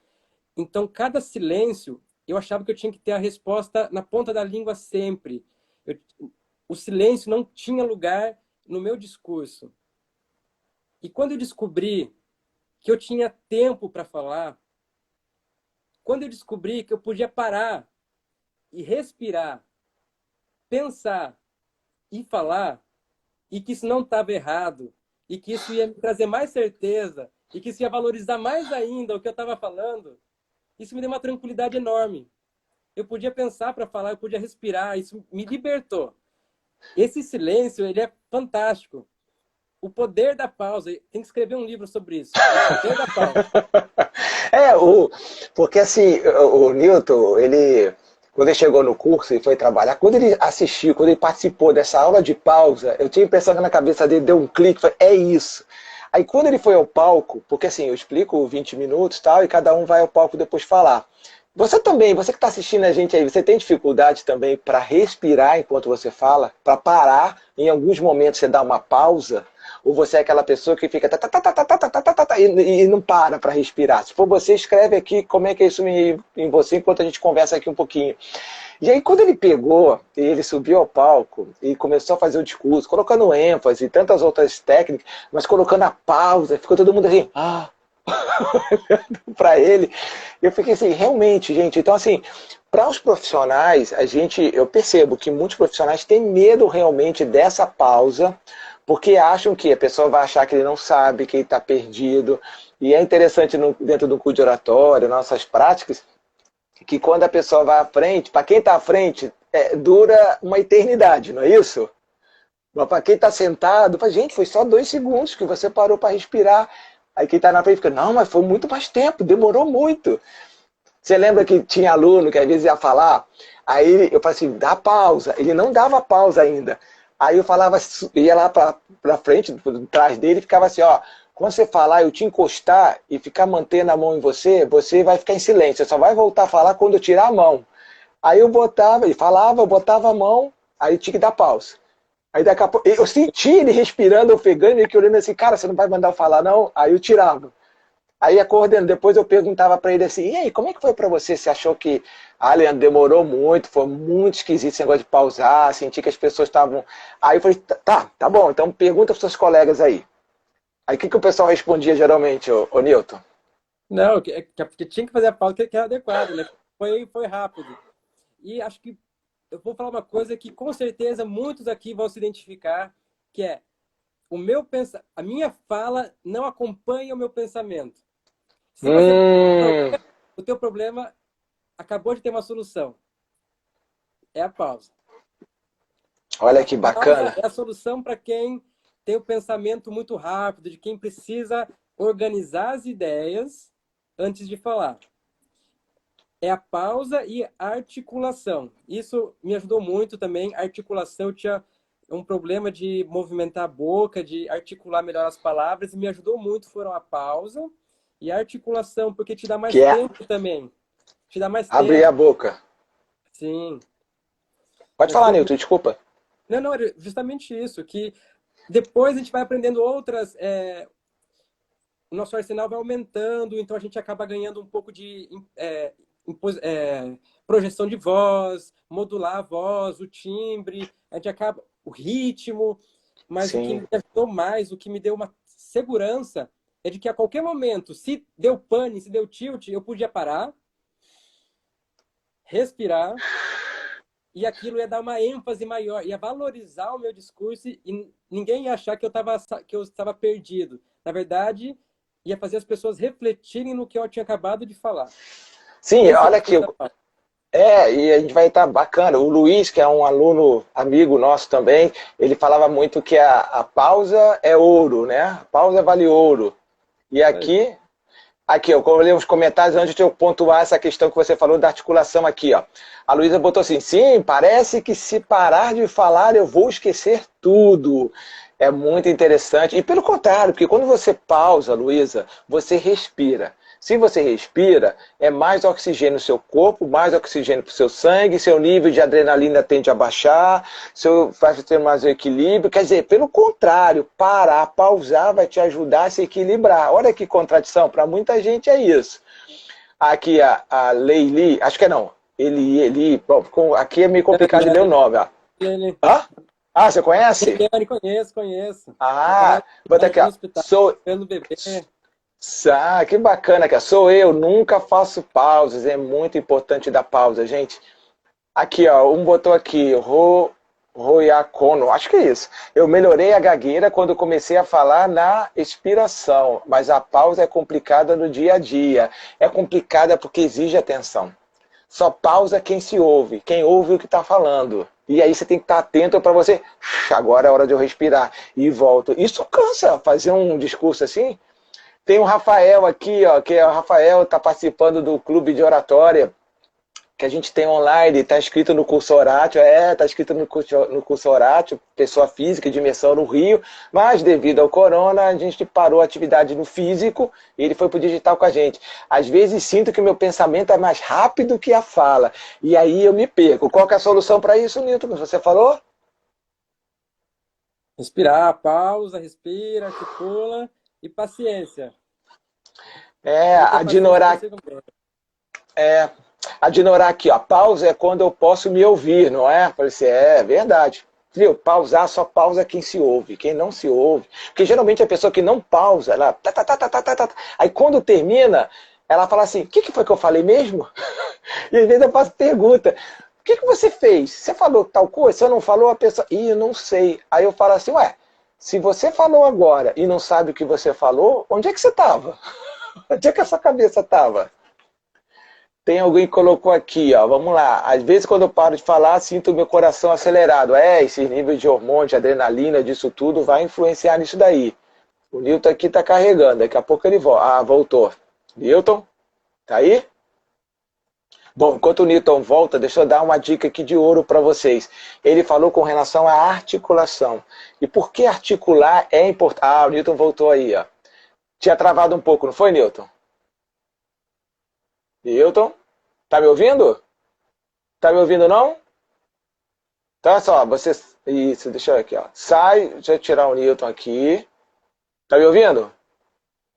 Então, cada silêncio, eu achava que eu tinha que ter a resposta na ponta da língua sempre. Eu, o silêncio não tinha lugar no meu discurso. E quando eu descobri que eu tinha tempo para falar, quando eu descobri que eu podia parar e respirar, pensar e falar, e que isso não estava errado, e que isso ia me trazer mais certeza, e que isso ia valorizar mais ainda o que eu estava falando, isso me deu uma tranquilidade enorme. Eu podia pensar para falar, eu podia respirar, isso me libertou. Esse silêncio, ele é fantástico. O poder da pausa, tem que escrever um livro sobre isso. O poder da pausa. É, porque assim, o Newton, quando ele chegou no curso e foi trabalhar, quando ele assistiu, quando ele participou dessa aula de pausa, eu tinha a impressão que na cabeça dele deu um clique, falei, é isso. Aí quando ele foi ao palco, porque assim, eu explico 20 minutos e tal, e cada um vai ao palco depois falar. Você também, você que está assistindo a gente aí, você tem dificuldade também para respirar enquanto você fala? Para parar, em alguns momentos você dá uma pausa? Ou você é aquela pessoa que fica e não para respirar? Se for você, escreve aqui como é que é isso em você enquanto a gente conversa aqui um pouquinho. E aí quando ele pegou, e ele subiu ao palco e começou a fazer o discurso, colocando ênfase e tantas outras técnicas, mas colocando a pausa, ficou todo mundo assim, para ele. Eu fiquei assim, realmente, gente, então assim, para os profissionais, eu percebo que muitos profissionais têm medo realmente dessa pausa, porque acham que a pessoa vai achar que ele não sabe, que ele está perdido. E é interessante dentro do curso de oratório, nossas práticas, que quando a pessoa vai à frente, para quem está à frente, dura uma eternidade, não é isso? Mas para quem está sentado, fala, gente, foi só 2 segundos que você parou para respirar. Aí quem está na frente fica, não, mas foi muito mais tempo, demorou muito. Você lembra que tinha aluno que às vezes ia falar, aí eu falei assim, dá pausa. Ele não dava pausa ainda. Aí eu falava, ia lá para frente, trás dele, e ficava assim, ó, quando você falar, eu te encostar e ficar mantendo a mão em você, você vai ficar em silêncio, você só vai voltar a falar quando eu tirar a mão. Aí eu botava, ele falava, eu botava a mão, aí tinha que dar pausa. Aí daqui a pouco, eu senti ele respirando, ofegando, ele que olhando assim, cara, você não vai mandar eu falar não? Aí eu tirava. Aí a coordenando, depois eu perguntava para ele assim, e aí, como é que foi para você? Você achou que, Leandro, demorou muito, foi muito esquisito esse negócio de pausar, senti que as pessoas estavam... Aí eu falei, tá bom, então pergunta para seus colegas aí. Aí o que o pessoal respondia geralmente, ô Newton? Não, porque tinha que fazer a pausa que era adequado, né? Foi rápido. E acho que eu vou falar uma coisa que com certeza muitos aqui vão se identificar, que é a minha fala não acompanha o meu pensamento. Se você tem um Hum, problema, o teu problema acabou de ter uma solução. É a pausa. olha A que pausa bacana. é a solução para quem tem o pensamento muito rápido, de quem precisa organizar as ideias antes de falar. É a pausa e a articulação. Isso me ajudou muito também. A articulação, eu tinha um problema de movimentar a boca, de articular melhor as palavras, e me ajudou muito foram a pausa e a articulação, porque te dá Que mais é tempo também. Te dá mais abrir tempo. a boca. Sim. Pode Me falar, ajudou Newton, muito. desculpa. Não, não, era justamente isso, que depois a gente vai aprendendo outras, o nosso arsenal vai aumentando, então a gente acaba ganhando um pouco de projeção de voz, modular a voz, o timbre, a gente acaba o ritmo, mas o que Sim. me ajudou mais, o que me deu uma segurança é de que a qualquer momento, se deu pane, se deu tilt, eu podia parar, respirar e aquilo ia dar uma ênfase maior, ia valorizar o meu discurso e ninguém ia achar que eu estava perdido. Na verdade, ia fazer as pessoas refletirem no que eu tinha acabado de falar. Sim, Esse é o olha aqui, discurso da pausa. e a gente vai estar bacana. O Luiz, que é um aluno amigo nosso também, ele falava muito que a pausa é ouro, né? A pausa vale ouro. E aqui, eu vou ler os comentários antes de eu pontuar essa questão que você falou da articulação aqui, ó. A Luísa botou assim, sim, parece que se parar de falar eu vou esquecer tudo. É muito interessante. E pelo contrário, porque quando você pausa, Luísa, você respira. Se você respira, é mais oxigênio no seu corpo, mais oxigênio para o seu sangue, seu nível de adrenalina tende a baixar, vai ter mais equilíbrio. Quer dizer, pelo contrário, parar, pausar vai te ajudar a se equilibrar. Olha que contradição, para muita gente é isso. Aqui a Leili, acho que é não, Eli, bom, aqui é meio complicado de ler o nome. Ó. Ele, Hã? Ah, você conhece? Eliane, conheço. Ela Ah, trabalha bota aqui, no ó. hospital, pelo bebê. Ah, que bacana, cara. Sou eu, nunca faço pausas. É muito importante dar pausa, gente. Aqui, ó, um botou aqui, Royakono, acho que é isso. Eu melhorei a gagueira quando comecei a falar na expiração, mas a pausa é complicada no dia a dia. É complicada porque exige atenção. Só pausa quem se ouve, quem ouve o que está falando. E aí você tem que estar atento para você. Agora é hora de eu respirar e volto. Isso cansa fazer um discurso assim. Tem o Rafael aqui, ó, que é o Rafael está participando do clube de oratória que a gente tem online, está inscrito no curso Horácio, está inscrito no curso Horácio, pessoa física de imersão no Rio, mas devido ao corona, a gente parou a atividade no físico e ele foi para o digital com a gente. Às vezes sinto que o meu pensamento é mais rápido que a fala, e aí eu me perco. Qual que é a solução para isso, Nilton, que você falou? Respirar, pausa, respira, articula e paciência. É, Tem que ter paciência ignorar, consigo mesmo. é, ignorar aqui, ó, pausa é quando eu posso me ouvir, não é? Falei assim, é verdade. Viu? Pausar só pausa quem se ouve, quem não se ouve. Porque geralmente a pessoa que não pausa, ela. Aí quando termina, ela fala assim: o que foi que eu falei mesmo? E às vezes eu faço pergunta: o que você fez? Você falou tal coisa? Você não falou? A pessoa. Ih, eu não sei. Aí eu falo assim: ué, se você falou agora e não sabe o que você falou, onde é que você estava? Onde é que a sua cabeça estava? Tem alguém que colocou aqui, ó, vamos lá. Às vezes quando eu paro de falar, sinto meu coração acelerado. Esse nível de hormônio, de adrenalina, disso tudo vai influenciar nisso daí. O Newton aqui tá carregando, daqui a pouco ele volta. Ah, voltou. Newton, tá aí? Bom, enquanto o Newton volta, deixa eu dar uma dica aqui de ouro para vocês. Ele falou com relação à articulação. E por que articular é importante? Ah, o Newton voltou aí, ó. Tinha travado um pouco, não foi, Newton? Newton? Tá me ouvindo? Tá me ouvindo não? Então, olha só, você. Isso, deixa eu aqui, ó. Sai, deixa eu tirar o Newton aqui. Tá me ouvindo?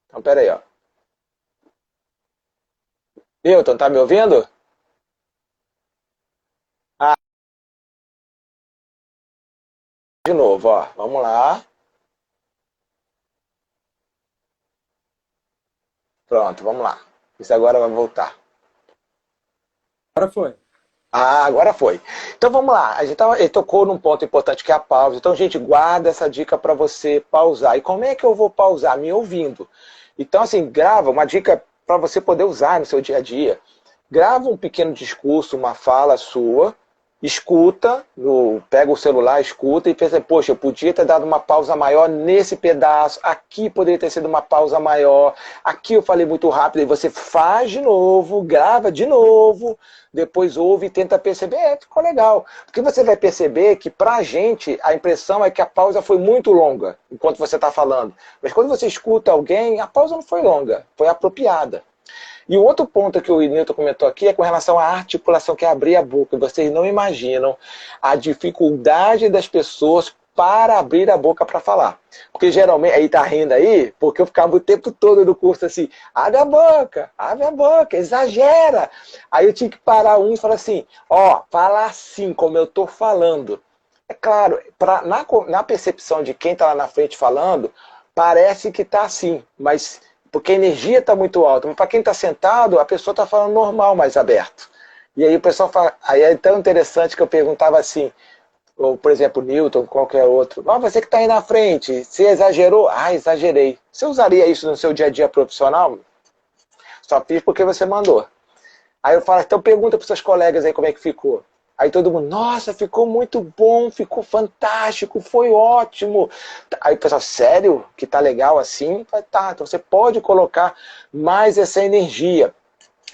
Então, pera aí, ó. Newton, tá me ouvindo? Ah, de novo, ó. Vamos lá. Pronto, vamos lá. Isso agora vai voltar. Agora foi. Ah, agora foi. Então vamos lá. Ele tocou num ponto importante que é a pausa. Então, gente, guarda essa dica para você pausar. E como é que eu vou pausar? Me ouvindo. Então, assim, grava uma dica para você poder usar no seu dia a dia. Grava um pequeno discurso, uma fala sua, escuta, pega o celular, escuta e pensa, poxa, eu podia ter dado uma pausa maior nesse pedaço, aqui poderia ter sido uma pausa maior, aqui eu falei muito rápido, e você faz de novo, grava de novo, depois ouve e tenta perceber, ficou legal. Porque você vai perceber que pra gente a impressão é que a pausa foi muito longa enquanto você está falando. Mas quando você escuta alguém, a pausa não foi longa, foi apropriada. E o outro ponto que o Nilton comentou aqui é com relação à articulação, que é abrir a boca. Vocês não imaginam a dificuldade das pessoas para abrir a boca para falar. Porque geralmente, aí tá rindo aí, porque eu ficava o tempo todo no curso assim, abre a boca, exagera. Aí eu tinha que parar um e falar assim, ó, fala assim como eu tô falando. É claro, na percepção de quem está lá na frente falando, parece que está assim, mas porque a energia está muito alta. Mas para quem está sentado, a pessoa está falando normal, mais aberto. E aí o pessoal fala, aí é tão interessante que eu perguntava assim, ou por exemplo, Newton, qualquer outro, ah, você que está aí na frente, você exagerou? Ah, exagerei. Você usaria isso no seu dia a dia profissional? Só fiz porque você mandou. Aí eu falo, então pergunta para os seus colegas aí como é que ficou. Aí todo mundo, nossa, ficou muito bom, ficou fantástico, foi ótimo. Aí o pessoal, sério? Que tá legal assim? Eu falei, tá, então você pode colocar mais essa energia.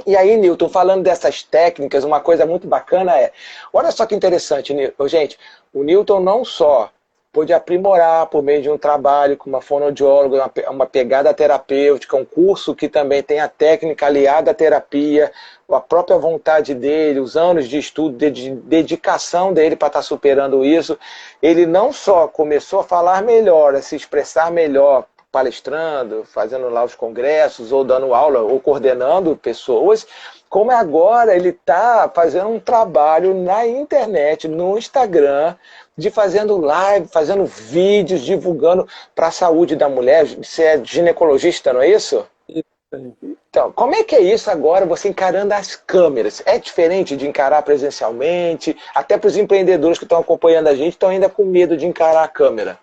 E aí, Newton, falando dessas técnicas, uma coisa muito bacana é, olha só que interessante, Newton, gente, o Newton não só pôde aprimorar por meio de um trabalho com uma fonoaudióloga, uma pegada terapêutica, um curso que também tem a técnica aliada à terapia, a própria vontade dele, os anos de estudo, de dedicação dele para estar superando isso, ele não só começou a falar melhor, a se expressar melhor, palestrando, fazendo lá os congressos, ou dando aula, ou coordenando pessoas, como agora ele está fazendo um trabalho na internet, no Instagram, de fazendo live, fazendo vídeos, divulgando para a saúde da mulher. Você é ginecologista, não é isso? Isso aí. Então, como é que é isso agora, você encarando as câmeras? É diferente de encarar presencialmente? Até para os empreendedores que estão acompanhando a gente, estão ainda com medo de encarar a câmera.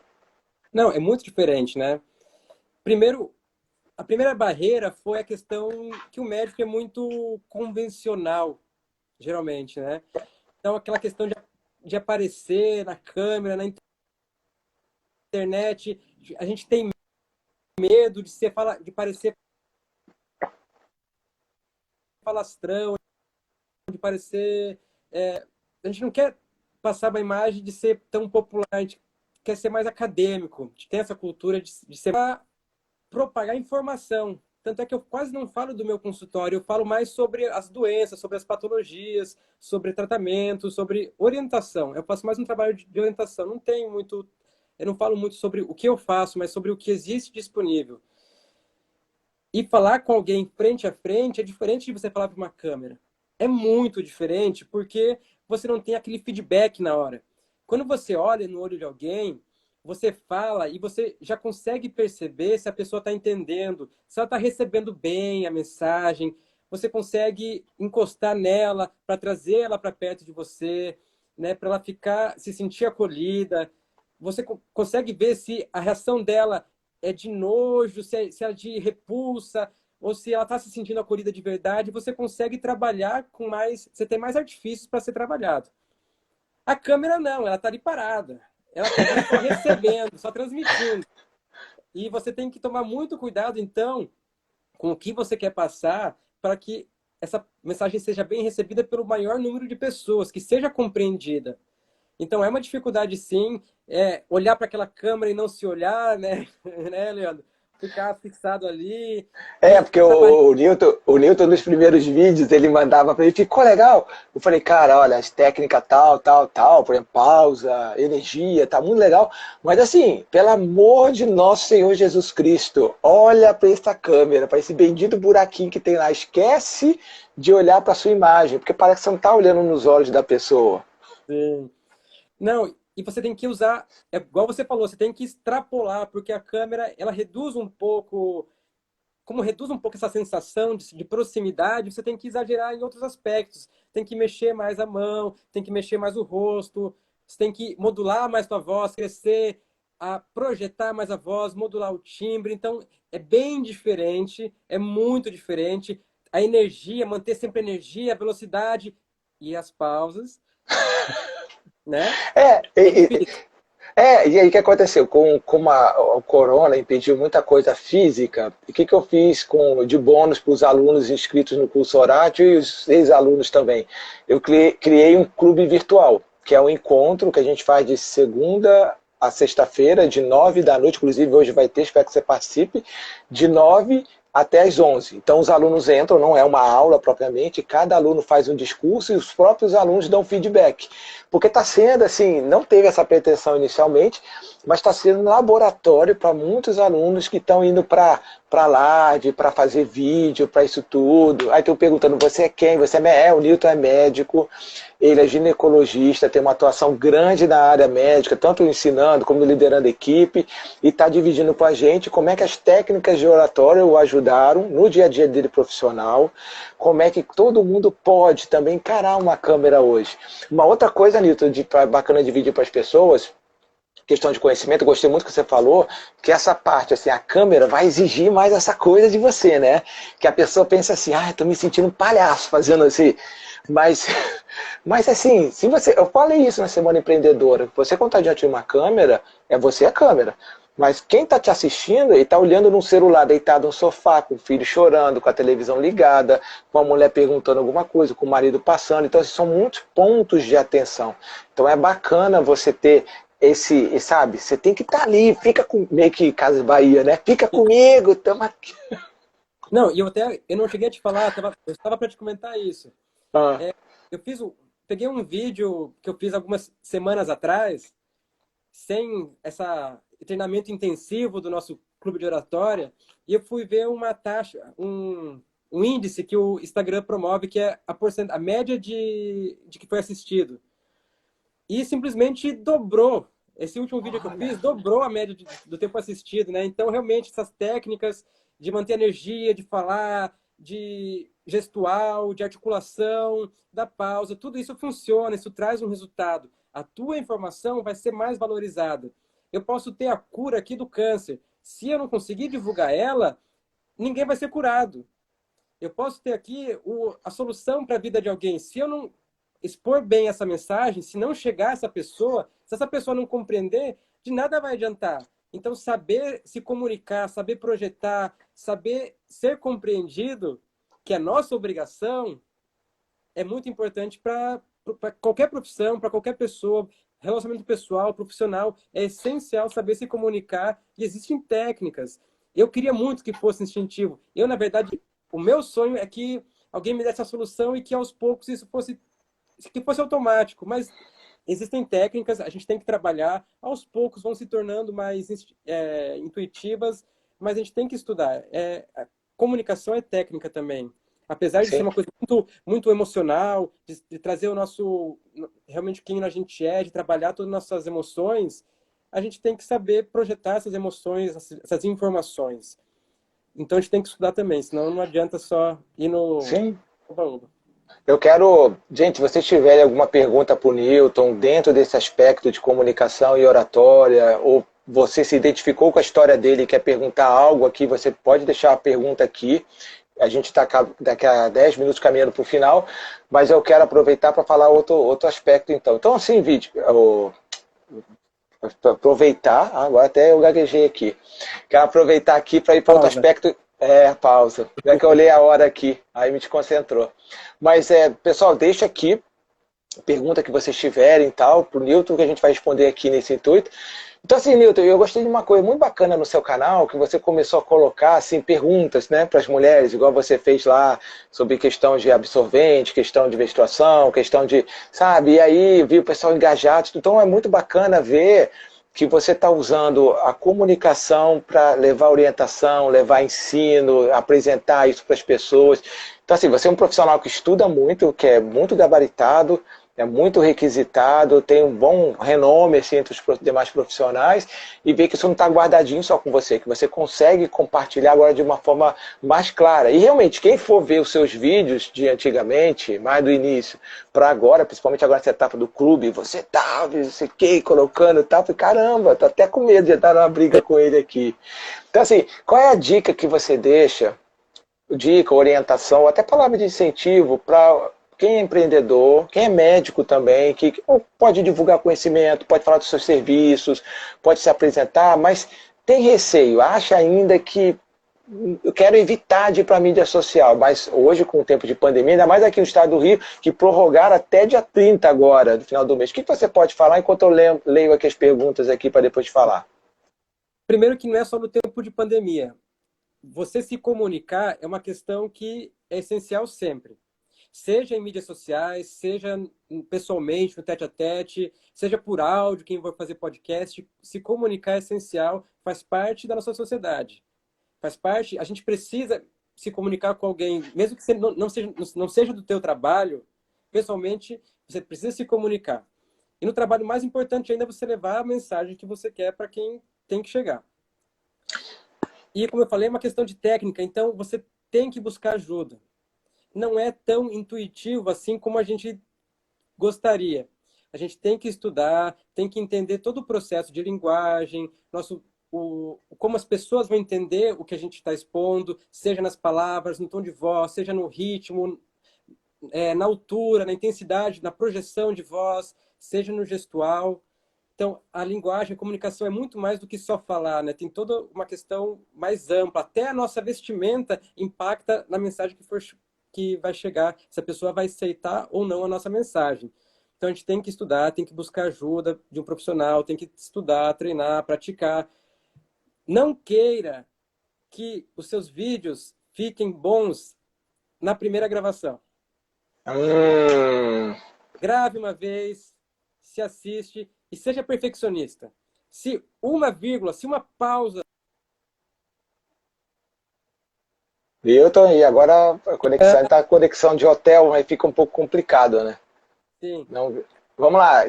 Não, é muito diferente, né? Primeiro, a primeira barreira foi a questão que o médico é muito convencional, geralmente, né? Então, aquela questão de aparecer na câmera, na internet, a gente tem medo de de parecer falastrão, de parecer. A gente não quer passar uma imagem de ser tão popular, a gente quer ser mais acadêmico, a gente tem essa cultura de ser para propagar informação. Tanto é que eu quase não falo do meu consultório, eu falo mais sobre as doenças, sobre as patologias, sobre tratamento, sobre orientação. Eu faço mais um trabalho de orientação. Não tenho muito, eu não falo muito sobre o que eu faço, mas sobre o que existe disponível. E falar com alguém frente a frente é diferente de você falar para uma câmera. É muito diferente porque você não tem aquele feedback na hora. Quando você olha no olho de alguém, você fala e você já consegue perceber se a pessoa está entendendo, se ela está recebendo bem a mensagem. Você consegue encostar nela para trazer ela para perto de você, né, para ela ficar, se sentir acolhida. Você consegue ver se a reação dela é de nojo, se é de repulsa, ou se ela está se sentindo acolhida de verdade. Você consegue trabalhar com mais, você tem mais artifícios para ser trabalhado. A câmera não, ela está ali parada. Ela está ali só recebendo, só transmitindo. E você tem que tomar muito cuidado, então, com o que você quer passar para que essa mensagem seja bem recebida pelo maior número de pessoas, que seja compreendida. Então, é uma dificuldade, sim, olhar para aquela câmera e não se olhar, né, né, Leandro? Ficar fixado ali. É, porque o Newton nos primeiros vídeos, ele mandava pra ele, ficou legal? Eu falei, cara, olha, as técnicas tal, tal, tal, por exemplo, pausa, energia, tá muito legal. Mas assim, pelo amor de nosso Senhor Jesus Cristo, olha para esta câmera, para esse bendito buraquinho que tem lá. Esquece de olhar para sua imagem, porque parece que você não tá olhando nos olhos da pessoa. Sim. Não, e você tem que usar, é igual você falou, você tem que extrapolar, porque a câmera, ela reduz um pouco, como reduz um pouco essa sensação de proximidade, você tem que exagerar em outros aspectos. Tem que mexer mais a mão, tem que mexer mais o rosto, você tem que modular mais sua voz, crescer, projetar mais a voz, modular o timbre. Então, é bem diferente, é muito diferente. A energia, manter sempre a energia, a velocidade e as pausas, né? É, É difícil. e aí o que aconteceu? Como o corona impediu muita coisa física, o que eu fiz de bônus para os alunos inscritos no curso Horácio e os ex-alunos também? Eu criei um clube virtual, que é um encontro que a gente faz de segunda a sexta-feira, de 9 da noite, inclusive hoje vai ter, espero que você participe, de 9 até às 11. Então os alunos entram, não é uma aula propriamente, cada aluno faz um discurso e os próprios alunos dão feedback. Porque está sendo assim, não teve essa pretensão inicialmente, mas está sendo um laboratório para muitos alunos que estão indo para para live, para fazer vídeo, para isso tudo. Aí tu perguntando, você é quem? Você o Newton é médico, ele é ginecologista, tem uma atuação grande na área médica, tanto ensinando como liderando equipe, e está dividindo com a gente como é que as técnicas de oratória o ajudaram no dia a dia dele profissional, como é que todo mundo pode também encarar uma câmera hoje. Uma outra coisa, Newton, bacana dividir para as pessoas, questão de conhecimento, gostei muito que você falou, que essa parte, assim, a câmera vai exigir mais essa coisa de você, né? Que a pessoa pensa assim, tô me sentindo um palhaço fazendo assim. Mas, mas assim, se você, eu falei isso na Semana Empreendedora, você quando está diante de uma câmera, é você a câmera. Mas quem está te assistindo e está olhando num celular, deitado no sofá, com o filho chorando, com a televisão ligada, com a mulher perguntando alguma coisa, com o marido passando. Então, são muitos pontos de atenção. Então, é bacana você ter sabe, você tem que estar ali, fica com, meio que Casas Bahia, né? Fica comigo, tamo aqui. Não, e eu não cheguei a te falar, eu estava para te comentar isso. Ah, Eu peguei um vídeo que eu fiz algumas semanas atrás, sem esse treinamento intensivo do nosso clube de oratória, e eu fui ver uma taxa, um índice que o Instagram promove, que é a média de que foi assistido. E simplesmente dobrou. Esse último vídeo que eu fiz dobrou a média do tempo assistido, né? Então, realmente, essas técnicas de manter energia, de falar, de gestual, de articulação, da pausa, tudo isso funciona, isso traz um resultado. A tua informação vai ser mais valorizada. Eu posso ter a cura aqui do câncer. Se eu não conseguir divulgar ela, ninguém vai ser curado. Eu posso ter aqui a solução para a vida de alguém. Se eu não expor bem essa mensagem, se não chegar a essa pessoa, se essa pessoa não compreender, de nada vai adiantar. Então, saber se comunicar, saber projetar, saber ser compreendido, que é nossa obrigação, é muito importante para qualquer profissão, para qualquer pessoa, relacionamento pessoal, profissional, é essencial saber se comunicar e existem técnicas. Eu queria muito que fosse instintivo. Eu, na verdade, o meu sonho é que alguém me desse a solução e que aos poucos isso fosse automático, mas existem técnicas, a gente tem que trabalhar, aos poucos vão se tornando mais intuitivas, mas a gente tem que estudar. A comunicação é técnica também. Apesar de ser sim. uma coisa muito, muito emocional, de trazer o nosso, realmente quem a gente é, de trabalhar todas as nossas emoções, a gente tem que saber projetar essas emoções, essas informações. Então a gente tem que estudar também, senão não adianta só ir no Sim. oba-oba. Eu quero, gente, se vocês tiverem alguma pergunta para o Newton dentro desse aspecto de comunicação e oratória, ou você se identificou com a história dele e quer perguntar algo aqui, você pode deixar a pergunta aqui. A gente está daqui a 10 minutos caminhando para o final, mas eu quero aproveitar para falar outro aspecto então. Então, assim, vídeo, aproveitar, agora até eu gaguejei aqui. Quero aproveitar aqui para ir para outro Pausa. aspecto. Pausa. Já que eu olhei a hora aqui, aí me desconcentrou. Mas, pessoal, deixa aqui pergunta que vocês tiverem e tal, pro Newton, que a gente vai responder aqui nesse intuito. Então, assim, Newton, eu gostei de uma coisa muito bacana no seu canal, que você começou a colocar, assim, perguntas, né, para as mulheres, igual você fez lá, sobre questão de absorvente, questão de menstruação, questão de, sabe, e aí viu o pessoal engajado. Então, é muito bacana ver que você está usando a comunicação para levar orientação, levar ensino, apresentar isso para as pessoas. Então, assim, você é um profissional que estuda muito, que é muito gabaritado, é muito requisitado, tem um bom renome assim, entre os demais profissionais, e ver que isso não está guardadinho só com você, que você consegue compartilhar agora de uma forma mais clara. E realmente, quem for ver os seus vídeos de antigamente, mais do início, para agora, principalmente agora nessa etapa do clube, você tá, não sei o que, colocando e tal, caramba, tô até com medo de entrar numa briga com ele aqui. Então, assim, qual é a dica que você deixa, dica, orientação, ou até palavra de incentivo para quem é empreendedor, quem é médico também, que pode divulgar conhecimento, pode falar dos seus serviços, pode se apresentar, mas tem receio, acha ainda que eu quero evitar de ir para a mídia social, mas hoje, com o tempo de pandemia, ainda mais aqui no estado do Rio, que prorrogaram até dia 30 agora, no final do mês. O que você pode falar enquanto eu leio aqui as perguntas aqui para depois falar? Primeiro que não é só no tempo de pandemia. Você se comunicar é uma questão que é essencial sempre. Seja em mídias sociais, seja pessoalmente, no tete-a-tete, seja por áudio, quem vai fazer podcast, se comunicar é essencial, faz parte da nossa sociedade. faz parte. A gente precisa se comunicar com alguém, mesmo que você não seja do teu trabalho, pessoalmente, você precisa se comunicar. E no trabalho mais importante ainda é você levar a mensagem que você quer para quem tem que chegar. E como eu falei, é uma questão de técnica, então você tem que buscar ajuda. Não é tão intuitivo assim como a gente gostaria. A gente tem que estudar, tem que entender todo o processo de linguagem, como as pessoas vão entender o que a gente está expondo, seja nas palavras, no tom de voz, seja no ritmo, na altura, na intensidade, na projeção de voz, seja no gestual. Então, a linguagem, a comunicação é muito mais do que só falar, né? Tem toda uma questão mais ampla. Até a nossa vestimenta impacta na mensagem que vai chegar, se a pessoa vai aceitar ou não a nossa mensagem. Então, a gente tem que estudar, tem que buscar ajuda de um profissional, tem que estudar, treinar, praticar. Não queira que os seus vídeos fiquem bons na primeira gravação. Grave uma vez, se assiste e seja perfeccionista. Se uma vírgula, se uma pausa... Newton, e agora a conexão tá a conexão de hotel, aí fica um pouco complicado, né? Sim. Não, vamos lá,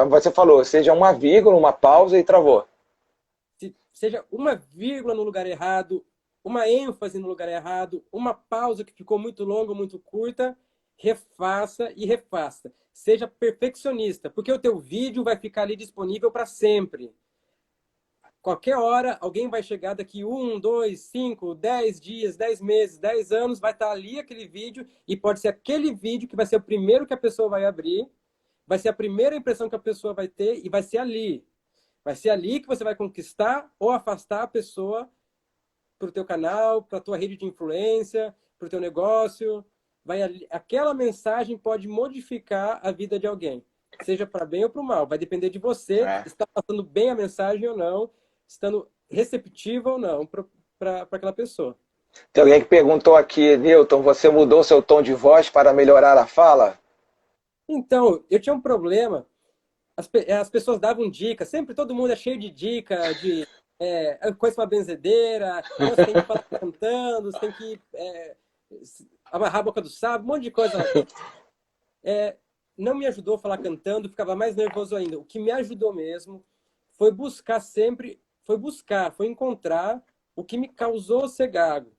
você falou, seja uma vírgula, uma pausa e travou. Seja uma vírgula no lugar errado, uma ênfase no lugar errado, uma pausa que ficou muito longa ou muito curta, refaça e refaça. Seja perfeccionista, porque o teu vídeo vai ficar ali disponível para sempre. Qualquer hora, alguém vai chegar daqui 1, 2, 5, 10 dias, 10 meses, 10 anos, vai estar ali aquele vídeo e pode ser aquele vídeo que vai ser o primeiro que a pessoa vai abrir, vai ser a primeira impressão que a pessoa vai ter e vai ser ali. Vai ser ali que você vai conquistar ou afastar a pessoa para o teu canal, para a tua rede de influência, para o teu negócio. Aquela mensagem pode modificar a vida de alguém, seja para bem ou para o mal. Vai depender de você estar passando bem a mensagem ou não, estando receptivo ou não para aquela pessoa. Tem alguém que perguntou aqui, Newton, você mudou seu tom de voz para melhorar a fala? Então, eu tinha um problema. As pessoas davam dicas, sempre todo mundo é cheio de dica, de coisa para benzedeira, você tem que falar cantando, você tem que amarrar a boca do sábio, um monte de coisa. Não me ajudou a falar cantando, ficava mais nervoso ainda. O que me ajudou mesmo foi buscar sempre, foi encontrar o que me causou ser gago.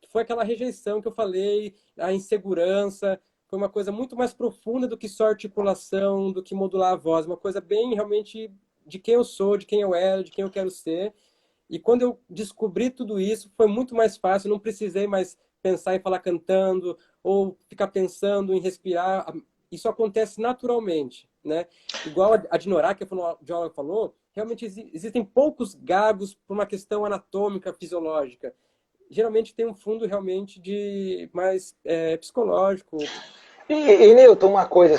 Foi aquela rejeição que eu falei, a insegurança, foi uma coisa muito mais profunda do que só articulação, do que modular a voz, uma coisa bem realmente de quem eu sou, de quem eu era, de quem eu quero ser. E quando eu descobri tudo isso, foi muito mais fácil, não precisei mais pensar em falar cantando ou ficar pensando em respirar. Isso acontece naturalmente, né? Igual a Dinorá, que a fonoaudióloga falou, realmente existem poucos gagos por uma questão anatômica, fisiológica. Geralmente tem um fundo realmente de mais psicológico. E Newton, uma coisa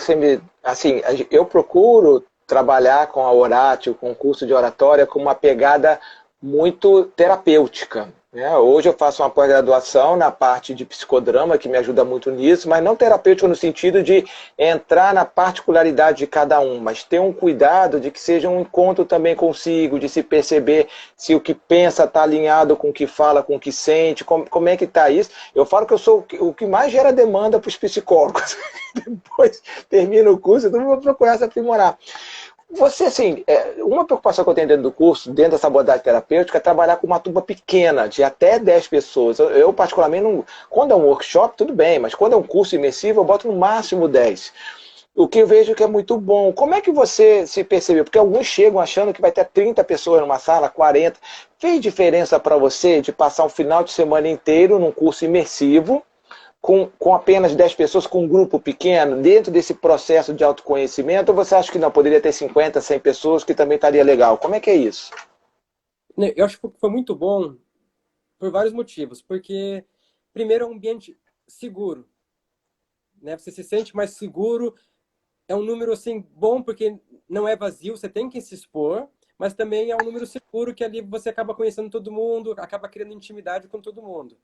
assim, eu procuro trabalhar com a Oratio, com o curso de oratória, com uma pegada muito terapêutica. Né? Hoje eu faço uma pós-graduação na parte de psicodrama, que me ajuda muito nisso, mas não terapêutico no sentido de entrar na particularidade de cada um, mas ter um cuidado de que seja um encontro também consigo, de se perceber se o que pensa está alinhado com o que fala, com o que sente, como é que está isso. Eu falo que eu sou o que mais gera demanda para os psicólogos. Depois termina o curso, então eu vou procurar se aprimorar. Você, assim, uma preocupação que eu tenho dentro do curso, dentro dessa abordagem terapêutica, é trabalhar com uma turma pequena, de até 10 pessoas. Eu particularmente, não, quando é um workshop, tudo bem, mas quando é um curso imersivo, eu boto no máximo 10. O que eu vejo que é muito bom. Como é que você se percebeu? Porque alguns chegam achando que vai ter 30 pessoas numa sala, 40. Fez diferença para você de passar um final de semana inteiro num curso imersivo, com apenas 10 pessoas, com um grupo pequeno, dentro desse processo de autoconhecimento, ou você acha que não, poderia ter 50, 100 pessoas, que também estaria legal? Como é que é isso? Eu acho que foi muito bom por vários motivos. Porque, primeiro, é um ambiente seguro. Né? Você se sente mais seguro. É um número assim, bom porque não é vazio, você tem que se expor, mas também é um número seguro que ali você acaba conhecendo todo mundo, acaba criando intimidade com todo mundo.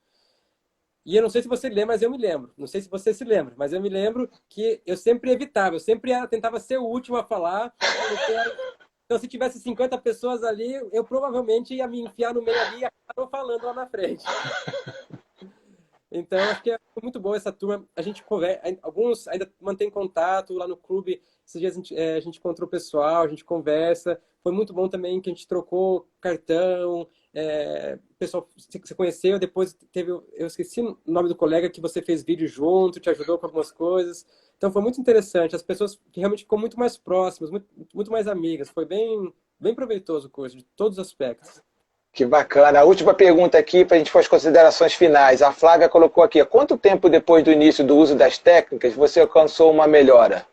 E eu não sei se você lembra, mas eu me lembro. Não sei se você se lembra, mas eu me lembro que eu sempre evitava, eu sempre tentava ser o último a falar, porque Então, se tivesse 50 pessoas ali, eu provavelmente ia me enfiar no meio ali e acabaram falando lá na frente. Então, acho que é muito bom essa turma. A gente conversa, alguns ainda mantêm contato lá no clube. Esses dias a gente encontrou o pessoal, a gente conversa. Foi muito bom também que a gente trocou cartão. O pessoal você conheceu, depois teve, eu esqueci o nome do colega que você fez vídeo junto, te ajudou com algumas coisas. Então, foi muito interessante. As pessoas realmente ficam muito mais próximas, muito mais amigas. Foi bem proveitoso o curso, de todos os aspectos. Que bacana. A última pergunta aqui, para a gente for as considerações finais. A Flávia colocou aqui: quanto tempo depois do início do uso das técnicas você alcançou uma melhora?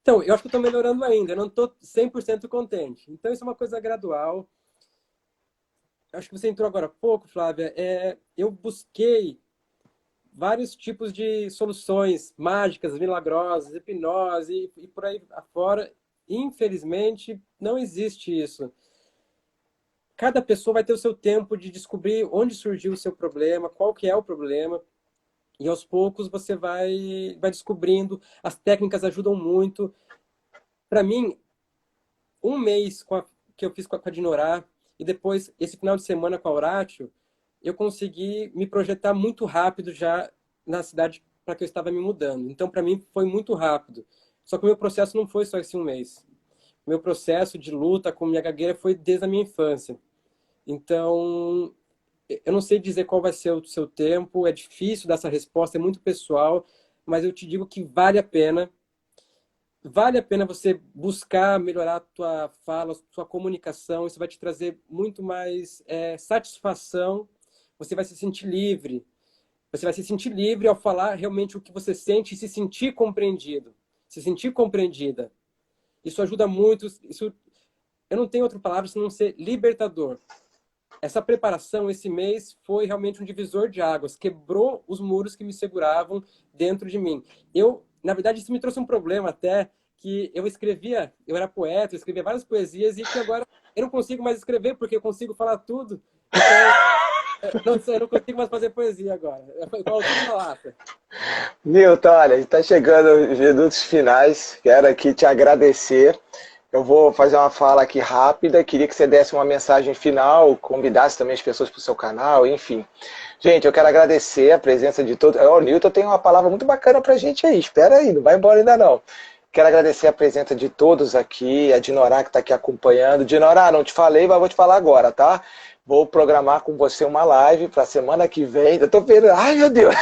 Então, eu acho que eu estou melhorando ainda, eu não estou 100% contente. Então, isso é uma coisa gradual. Acho que você entrou agora há pouco, Flávia. Eu busquei vários tipos de soluções mágicas, milagrosas, hipnose e por aí afora. Infelizmente, não existe isso. Cada pessoa vai ter o seu tempo de descobrir onde surgiu o seu problema, qual que é o problema. E aos poucos você vai descobrindo. As técnicas ajudam muito. Para mim, um mês que eu fiz com a Dinorá e depois esse final de semana com a Horatio, eu consegui me projetar muito rápido já na cidade para que eu estava me mudando. Então, para mim, foi muito rápido. Só que o meu processo não foi só esse um mês. O meu processo de luta com minha gagueira foi desde a minha infância. Então, eu não sei dizer qual vai ser o seu tempo, é difícil dar essa resposta, é muito pessoal, mas eu te digo que vale a pena. Vale a pena você buscar melhorar a tua fala, a tua comunicação. Isso vai te trazer muito mais satisfação. Você vai se sentir livre. Você vai se sentir livre ao falar realmente o que você sente e se sentir compreendido. Se sentir compreendida. Isso ajuda muito. Eu não tenho outra palavra senão ser libertador. Essa preparação, esse mês, foi realmente um divisor de águas. Quebrou os muros que me seguravam dentro de mim. Na verdade, isso me trouxe um problema até, que eu era poeta, eu escrevia várias poesias e que agora eu não consigo mais escrever porque eu consigo falar tudo. Então, eu não consigo mais fazer poesia agora. É igual o tiro na lata. Nilton, olha, está chegando os minutos finais. Quero aqui te agradecer. Eu vou fazer uma fala aqui rápida. Queria que você desse uma mensagem final, convidasse também as pessoas para o seu canal, enfim. Gente, eu quero agradecer a presença de todos. O Nilton tem uma palavra muito bacana para a gente aí. Espera aí, não vai embora ainda não. Quero agradecer a presença de todos aqui, a Dinorá que está aqui acompanhando. Dinorá, não te falei, mas vou te falar agora, tá? Vou programar com você uma live para semana que vem. Eu tô vendo, ai meu Deus!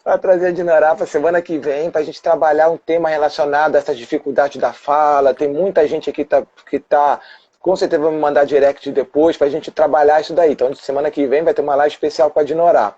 Para trazer a Dinorá para semana que vem, para a gente trabalhar um tema relacionado a essas dificuldades da fala. Tem muita gente aqui que tá com certeza vai me mandar direct depois para a gente trabalhar isso daí. Então, semana que vem vai ter uma live especial com a Dinorá.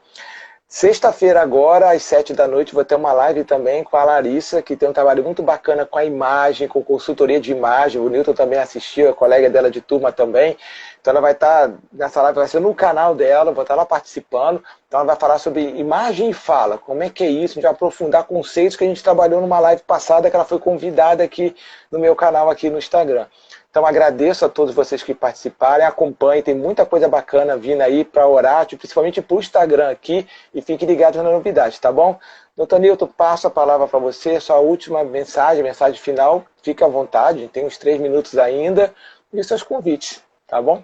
Sexta-feira agora, às 7 da noite, vou ter uma live também com a Larissa, que tem um trabalho muito bacana com a imagem, com consultoria de imagem. O Nilton também assistiu, a colega dela de turma também. Então ela vai estar, nessa live vai ser no canal dela, vou estar lá participando. Então ela vai falar sobre imagem e fala, como é que é isso, a gente vai aprofundar conceitos que a gente trabalhou numa live passada, que ela foi convidada aqui no meu canal aqui no Instagram. Então agradeço a todos vocês que participarem, acompanhem, tem muita coisa bacana vindo aí para o Horatio, principalmente para o Instagram aqui, e fiquem ligados na novidade, tá bom? Doutor Nilton, passo a palavra para você, sua última mensagem final, fique à vontade, tem uns 3 minutos ainda, e seus convites, tá bom?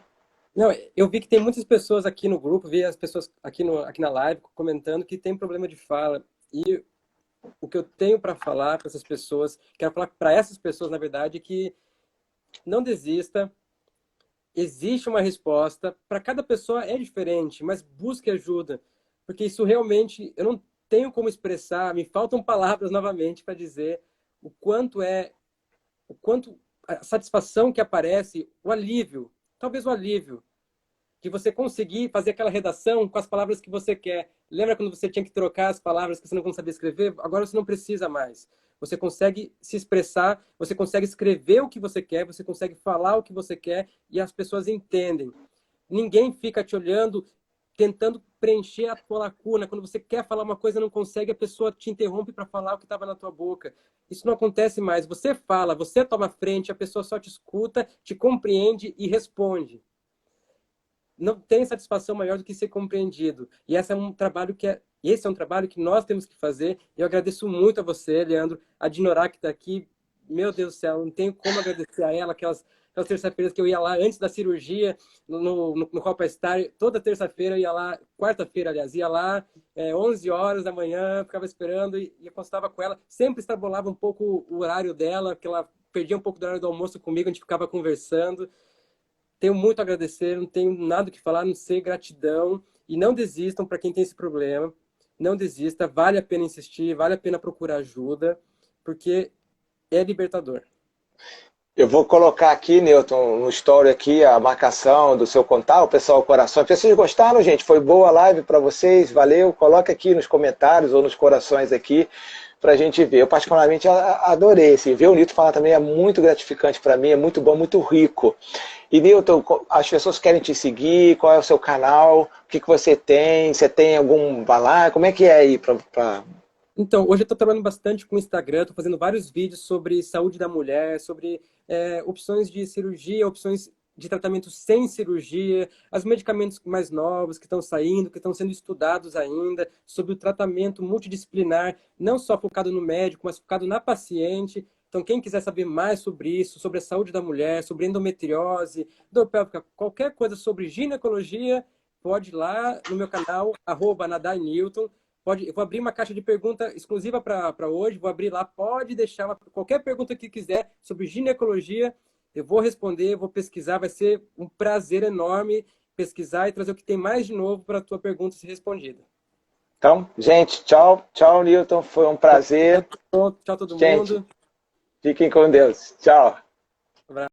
Não, eu vi que tem muitas pessoas aqui no grupo, vi as pessoas aqui na live comentando que tem problema de fala. E o que eu tenho para falar para essas pessoas, quero falar para essas pessoas, na verdade, que não desista. Existe uma resposta. Para cada pessoa é diferente, mas busque ajuda. Porque isso realmente, eu não tenho como expressar, me faltam palavras novamente para dizer o quanto a satisfação que aparece, o alívio, talvez o alívio, de você conseguir fazer aquela redação com as palavras que você quer. Lembra quando você tinha que trocar as palavras que você não sabia escrever? Agora você não precisa mais. Você consegue se expressar, você consegue escrever o que você quer, você consegue falar o que você quer e as pessoas entendem. Ninguém fica te olhando, tentando preencher a tua lacuna. Quando você quer falar uma coisa e não consegue, a pessoa te interrompe para falar o que estava na tua boca. Isso não acontece mais. Você fala, você toma frente, a pessoa só te escuta, te compreende e responde. Não tem satisfação maior do que ser compreendido. E esse é um trabalho que nós temos que fazer. Eu agradeço muito a você, Leandro, a Dinorá que está aqui. meu Deus do céu, não tenho como agradecer a ela, aquelas terça-feiras que eu ia lá antes da cirurgia, no Copa Star, toda terça-feira eu ia lá, quarta-feira, aliás, ia lá, 11 horas da manhã, ficava esperando e eu consultava com ela, sempre extrapolava um pouco o horário dela, que ela perdia um pouco do horário do almoço comigo, a gente ficava conversando. Tenho muito a agradecer, não tenho nada o que falar, a não ser gratidão. E não desistam para quem tem esse problema. Não desista, vale a pena insistir, vale a pena procurar ajuda, porque é libertador. Eu vou colocar aqui, Newton, no story aqui, a marcação do seu contato, pessoal, corações. Se vocês gostaram, gente, foi boa a live para vocês, valeu. Coloca aqui nos comentários ou nos corações aqui para a gente ver. Eu particularmente adorei. Assim, ver o Newton falar também é muito gratificante para mim, é muito bom, muito rico. E Newton, as pessoas querem te seguir, qual é o seu canal, o que você tem, você tem algum balai, como é que é aí para... Então, hoje eu estou trabalhando bastante com o Instagram, estou fazendo vários vídeos sobre saúde da mulher, sobre opções de cirurgia, opções de tratamento sem cirurgia, os medicamentos mais novos que estão saindo, que estão sendo estudados ainda, sobre o tratamento multidisciplinar, não só focado no médico, mas focado na paciente. Então, quem quiser saber mais sobre isso, sobre a saúde da mulher, sobre endometriose, dor pélvica, qualquer coisa sobre ginecologia, pode ir lá no meu canal, @nadainilton. Eu vou abrir uma caixa de pergunta exclusiva para hoje, vou abrir lá, pode deixar qualquer pergunta que quiser sobre ginecologia, eu vou responder, vou pesquisar, vai ser um prazer enorme pesquisar e trazer o que tem mais de novo para a tua pergunta ser respondida. Então, gente, tchau, tchau, Newton, foi um prazer. Tchau, todo Gente, mundo. fiquem com Deus. Tchau. Um abraço.